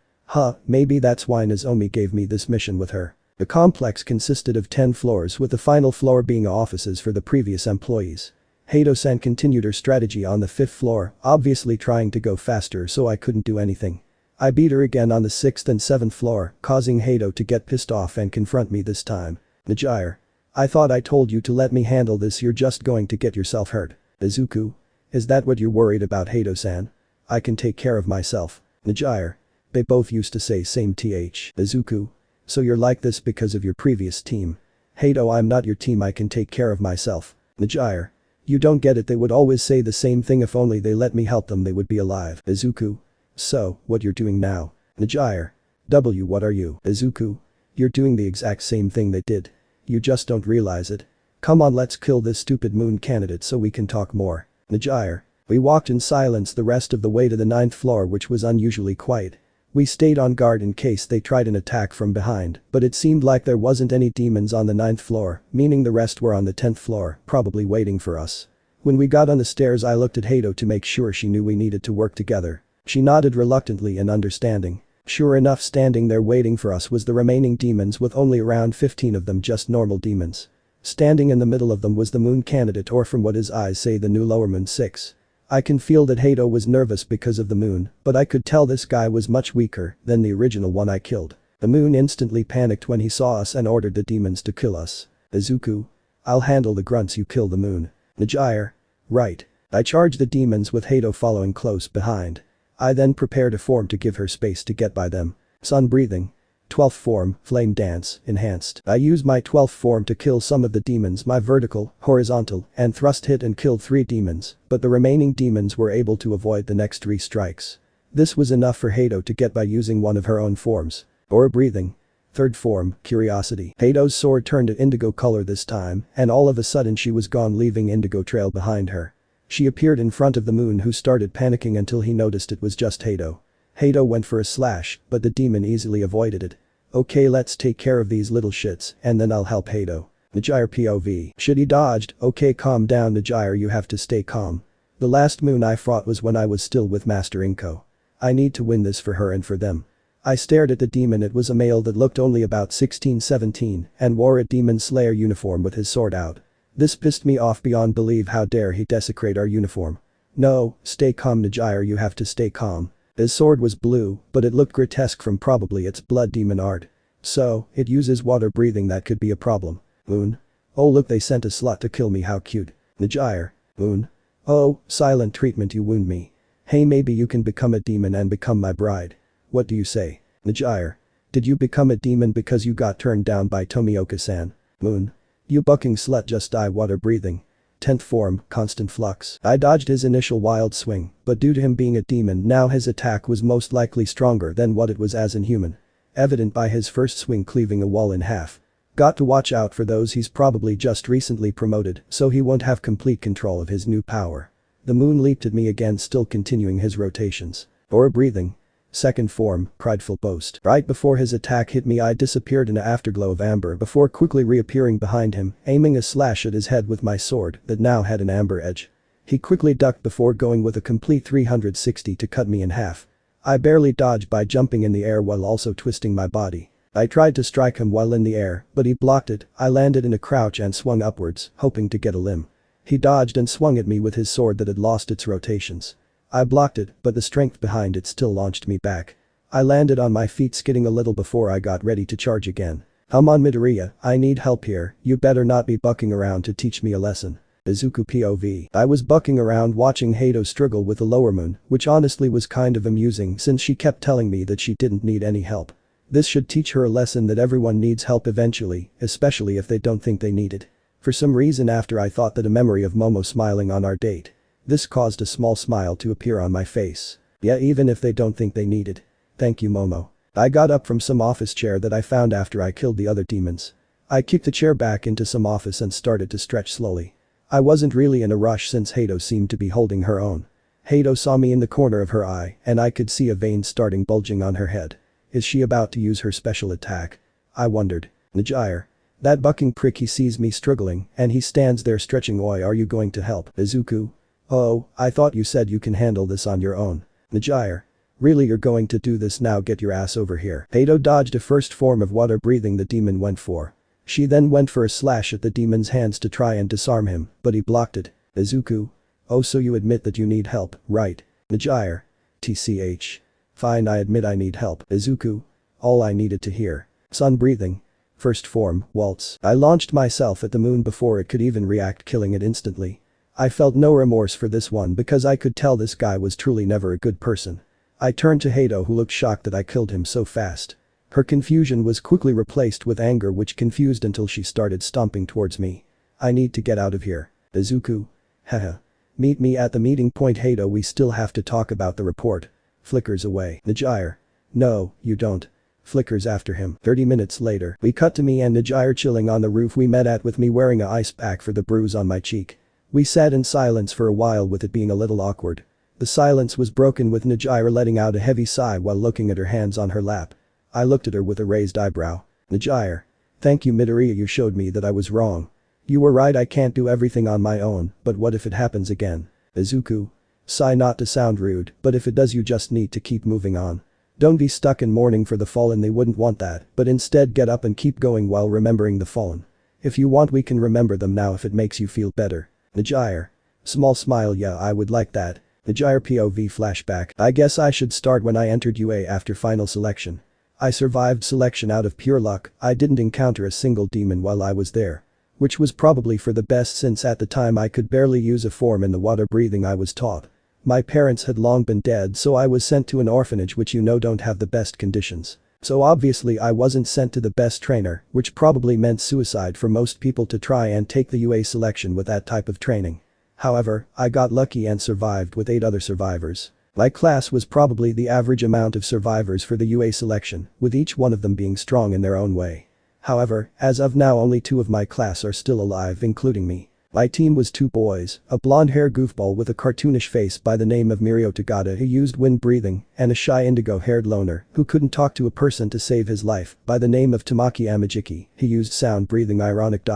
Speaker 1: Maybe that's why Nozomi gave me this mission with her. The complex consisted of 10 floors, with the final floor being offices for the previous employees. Hato-san continued her strategy on the 5th floor, obviously trying to go faster, so I couldn't do anything. I beat her again on the 6th and 7th floor, causing Hato to get pissed off and confront me this time. Najire. I thought I told you to let me handle this, you're just going to get yourself hurt. Izuku. Is that what you're worried about, Hato-san? I can take care of myself. Najire. They both used to say same th. Izuku. So you're like this because of your previous team. Hato, I'm not your team, I can take care of myself. Najire. You don't get it, they would always say the same thing, if only they let me help them they would be alive. Izuku. So, what you're doing now? Najire. What are you? Izuku. You're doing the exact same thing they did. You just don't realize it. Come on, let's kill this stupid moon candidate so we can talk more. Najire. We walked in silence the rest of the way to the 9th floor, which was unusually quiet. We stayed on guard in case they tried an attack from behind, but it seemed like there wasn't any demons on the 9th floor, meaning the rest were on the 10th floor, probably waiting for us. When we got on the stairs, I looked at Hato to make sure she knew we needed to work together. She nodded reluctantly and understanding. Sure enough, standing there waiting for us was the remaining demons, with only around 15 of them just normal demons. Standing in the middle of them was the moon candidate, or from what his eyes say, the new lower moon 6. I can feel that Hato was nervous because of the moon, but I could tell this guy was much weaker than the original one I killed. The moon instantly panicked when he saw us and ordered the demons to kill us. Izuku. I'll handle the grunts, you kill the moon. Najire. Right. I charged the demons with Hato following close behind. I then prepared a form to give her space to get by them. Sun breathing. 12th form, Flame Dance, enhanced. I used my 12th form to kill some of the demons. My vertical, horizontal, and thrust hit and killed 3 demons, but the remaining demons were able to avoid the next 3 strikes. This was enough for Hato to get by using one of her own forms. Aura breathing. 3rd form, Curiosity. Hato's sword turned to indigo color this time, and all of a sudden she was gone, leaving indigo trail behind her. She appeared in front of the moon, who started panicking until he noticed it was just Hato. Hato went for a slash, but the demon easily avoided it. Okay, let's take care of these little shits, and then I'll help Hato. Najire POV. Shit, he dodged. Okay, calm down Najire, you have to stay calm. The last moon I fought was when I was still with Master Inko. I need to win this for her and for them. I stared at the demon. It was a male that looked only about 16-17 and wore a demon slayer uniform with his sword out. This pissed me off beyond belief. How dare he desecrate our uniform. No, stay calm Najire, you have to stay calm. His sword was blue, but it looked grotesque from probably its blood demon art. So, it uses water breathing, that could be a problem. Moon. Oh look, they sent a slut to kill me, how cute. Najire. Moon. Oh, silent treatment, you wound me. Hey, maybe you can become a demon and become my bride. What do you say? Najire. Did you become a demon because you got turned down by Tomioka-san? Moon. You bucking slut, just die. Water breathing. 10th form, Constant Flux. I dodged his initial wild swing, but due to him being a demon, now his attack was most likely stronger than what it was as in human. Evident by his first swing cleaving a wall in half. Got to watch out for those, he's probably just recently promoted, so he won't have complete control of his new power. The moon leaped at me again, still continuing his rotations. Aura breathing. 2nd form, Prideful Boast. Right before his attack hit me, I disappeared in an afterglow of amber before quickly reappearing behind him, aiming a slash at his head with my sword that now had an amber edge. He quickly ducked before going with a complete 360 to cut me in half. I barely dodged by jumping in the air while also twisting my body. I tried to strike him while in the air, but he blocked it. I landed in a crouch and swung upwards, hoping to get a limb. He dodged and swung at me with his sword that had lost its rotations. I blocked it, but the strength behind it still launched me back. I landed on my feet, skidding a little before I got ready to charge again. Come on Midoriya, I need help here, you better not be bucking around to teach me a lesson. Izuku POV. I was bucking around watching Hato struggle with the lower moon, which honestly was kind of amusing since she kept telling me that she didn't need any help. This should teach her a lesson that everyone needs help eventually, especially if they don't think they need it. For some reason after I thought that a memory of Momo smiling on our date. This caused a small smile to appear on my face. Yeah, even if they don't think they need it. Thank you Momo. I got up from some office chair that I found after I killed the other demons. I kicked the chair back into some office and started to stretch slowly. I wasn't really in a rush since Hato seemed to be holding her own. Hato saw me in the corner of her eye and I could see a vein starting bulging on her head. Is she about to use her special attack? I wondered. Najire. That bucking prick, he sees me struggling and he stands there stretching. Oi, are you going to help? Izuku? Oh, I thought you said you can handle this on your own. Najire. Really, you're going to do this now? Get your ass over here. Hato dodged a first form of water breathing the demon went for. She then went for a slash at the demon's hands to try and disarm him, but he blocked it. Izuku? Oh, so you admit that you need help, right? Najire. TCH. Fine, I admit I need help. Izuku? All I needed to hear. Sun breathing. First form, waltz. I launched myself at the moon before it could even react, killing it instantly. I felt no remorse for this one because I could tell this guy was truly never a good person. I turned to Hato, who looked shocked that I killed him so fast. Her confusion was quickly replaced with anger, which confused until she started stomping towards me. I need to get out of here. Izuku? Haha. Meet me at the meeting point. Hato, we still have to talk about the report. Flickers away. Najire. No, you don't. Flickers after him. 30 minutes later, we cut to me and Najire chilling on the roof we met at, with me wearing a ice pack for the bruise on my cheek. We sat in silence for a while, with it being a little awkward. The silence was broken with Najire letting out a heavy sigh while looking at her hands on her lap. I looked at her with a raised eyebrow. Najire. Thank you Midoriya, you showed me that I was wrong. You were right, I can't do everything on my own, but what if it happens again? Izuku. Sigh, not to sound rude, but if it does you just need to keep moving on. Don't be stuck in mourning for the fallen, they wouldn't want that, but instead get up and keep going while remembering the fallen. If you want, we can remember them now if it makes you feel better. Najire. Small smile. Yeah, I would like that. Najire POV flashback. I guess I should start when I entered UA after final selection. I survived selection out of pure luck. I didn't encounter a single demon while I was there. Which was probably for the best, since at the time I could barely use a form in the water breathing I was taught. My parents had long been dead, so I was sent to an orphanage, which you know don't have the best conditions. So obviously I wasn't sent to the best trainer, which probably meant suicide for most people to try and take the UA selection with that type of training. However, I got lucky and survived with 8 other survivors. My class was probably the average amount of survivors for the UA selection, with each one of them being strong in their own way. However, as of now only 2 of my class are still alive, including me. My team was 2 boys, a blonde-haired goofball with a cartoonish face by the name of Mirio Tagada, who used wind breathing, and a shy indigo-haired loner who couldn't talk to a person to save his life by the name of Tamaki Amajiki. He used sound breathing. Ironic.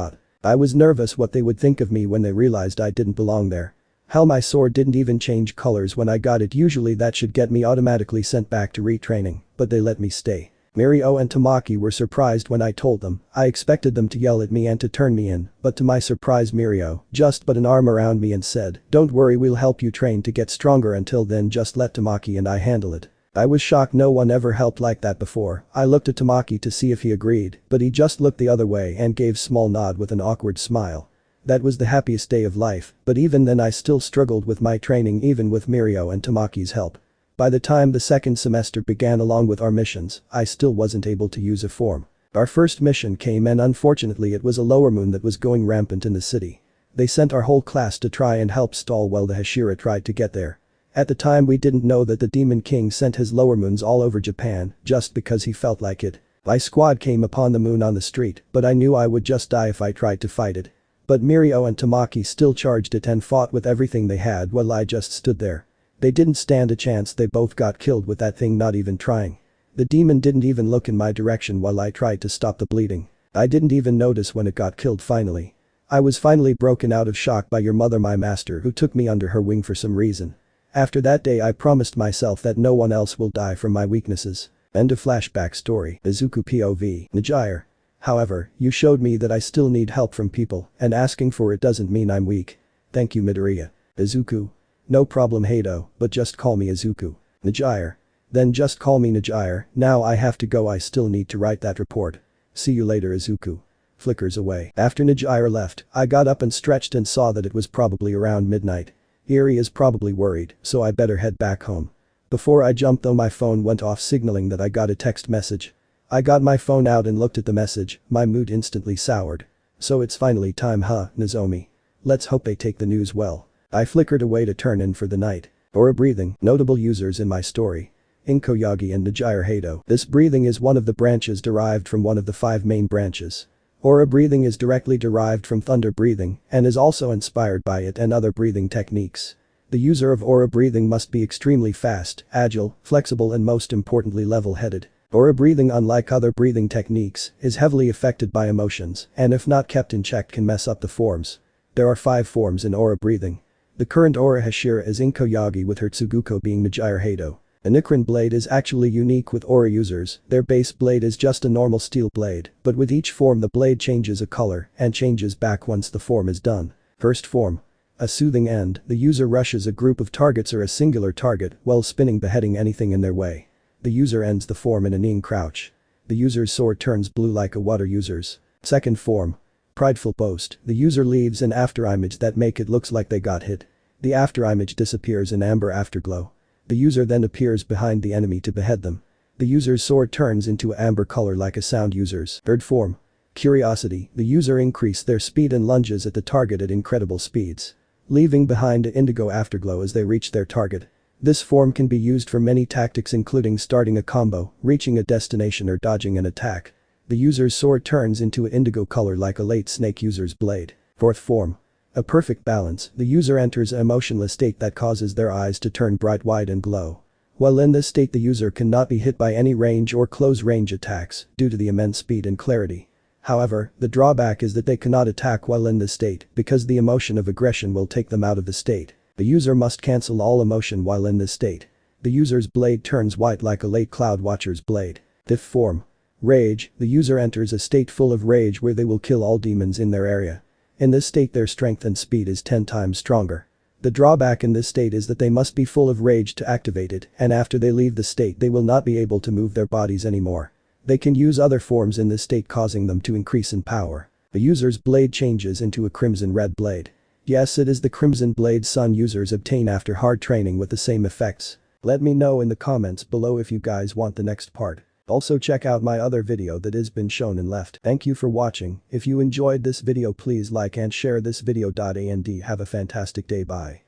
Speaker 1: I was nervous what they would think of me when they realized I didn't belong there. Hell, my sword didn't even change colors when I got it. Usually that should get me automatically sent back to retraining, but they let me stay. Mirio and Tamaki were surprised when I told them. I expected them to yell at me and to turn me in, but to my surprise Mirio just put an arm around me and said, "Don't worry, we'll help you train to get stronger. Until then just let Tamaki and I handle it." I was shocked, no one ever helped like that before. I looked at Tamaki to see if he agreed, but he just looked the other way and gave small nod with an awkward smile. That was the happiest day of life, but even then I still struggled with my training even with Mirio and Tamaki's help. By the time the second semester began, along with our missions, I still wasn't able to use a form. Our first mission came and unfortunately it was a lower moon that was going rampant in the city. They sent our whole class to try and help stall while the hashira tried to get there. At the time we didn't know that the Demon King sent his lower moons all over Japan just because he felt like it. My squad came upon the moon on the street, but I knew I would just die if I tried to fight it. But Mirio and Tamaki still charged it and fought with everything they had while I just stood there. They didn't stand a chance, they both got killed with that thing, not even trying. The demon didn't even look in my direction while I tried to stop the bleeding. I didn't even notice when it got killed finally. I was finally broken out of shock by your mother, my master, who took me under her wing for some reason. After that day I promised myself that no one else will die from my weaknesses. End of flashback story. Izuku POV. Najire. However, you showed me that I still need help from people, and asking for it doesn't mean I'm weak. Thank you Midoriya. Izuku. No problem Hado, but just call me Izuku. Najire. Then just call me Najire, now I have to go, I still need to write that report. See you later Izuku. Flickers away. After Najire left, I got up and stretched and saw that it was probably around midnight. Eri is probably worried, so I better head back home. Before I jumped though my phone went off signaling that I got a text message. I got my phone out and looked at the message, my mood instantly soured. So it's finally time huh, Nozomi. Let's hope they take the news well. I flickered away to turn in for the night. Aura breathing, notable users in my story. Izuku Yagi and Najire Hado. This breathing is one of the branches derived from one of the 5 main branches. Aura breathing is directly derived from thunder breathing and is also inspired by it and other breathing techniques. The user of aura breathing must be extremely fast, agile, flexible and most importantly level-headed. Aura breathing, unlike other breathing techniques, is heavily affected by emotions and if not kept in check can mess up the forms. There are 5 forms in aura breathing. The current aura hashira is Izuku Yagi with her Tsuguko being Najire Hado. A Nikrin blade is actually unique with aura users, their base blade is just a normal steel blade, but with each form the blade changes a color and changes back once the form is done. First form. A soothing end, the user rushes a group of targets or a singular target while spinning beheading anything in their way. The user ends the form in a kneeling crouch. The user's sword turns blue like a water user's. Second form. Prideful boast, the user leaves an afterimage that make it looks like they got hit. The afterimage disappears in amber afterglow. The user then appears behind the enemy to behead them. The user's sword turns into amber color like a sound user's. Third form. Curiosity, the user increase their speed and lunges at the target at incredible speeds, leaving behind an indigo afterglow as they reach their target. This form can be used for many tactics including starting a combo, reaching a destination or dodging an attack. The user's sword turns into an indigo color like a late snake user's blade. Fourth form. A perfect balance, the user enters an emotionless state that causes their eyes to turn bright white and glow. While in this state the user cannot be hit by any range or close range attacks due to the immense speed and clarity. However, the drawback is that they cannot attack while in this state because the emotion of aggression will take them out of the state. The user must cancel all emotion while in this state. The user's blade turns white like a late cloud watcher's blade. Fifth form. Rage, the user enters a state full of rage where they will kill all demons in their area. In this state their strength and speed is 10 times stronger. The drawback in this state is that they must be full of rage to activate it and after they leave the state they will not be able to move their bodies anymore. They can use other forms in this state causing them to increase in power. The user's blade changes into a crimson red blade. Yes, it is the crimson blade some users obtain after hard training with the same effects. Let me know in the comments below if you guys want the next part. Also check out my other video that has been shown and left. Thank you for watching. If you enjoyed this video please like and share this video. And have a fantastic day. Bye.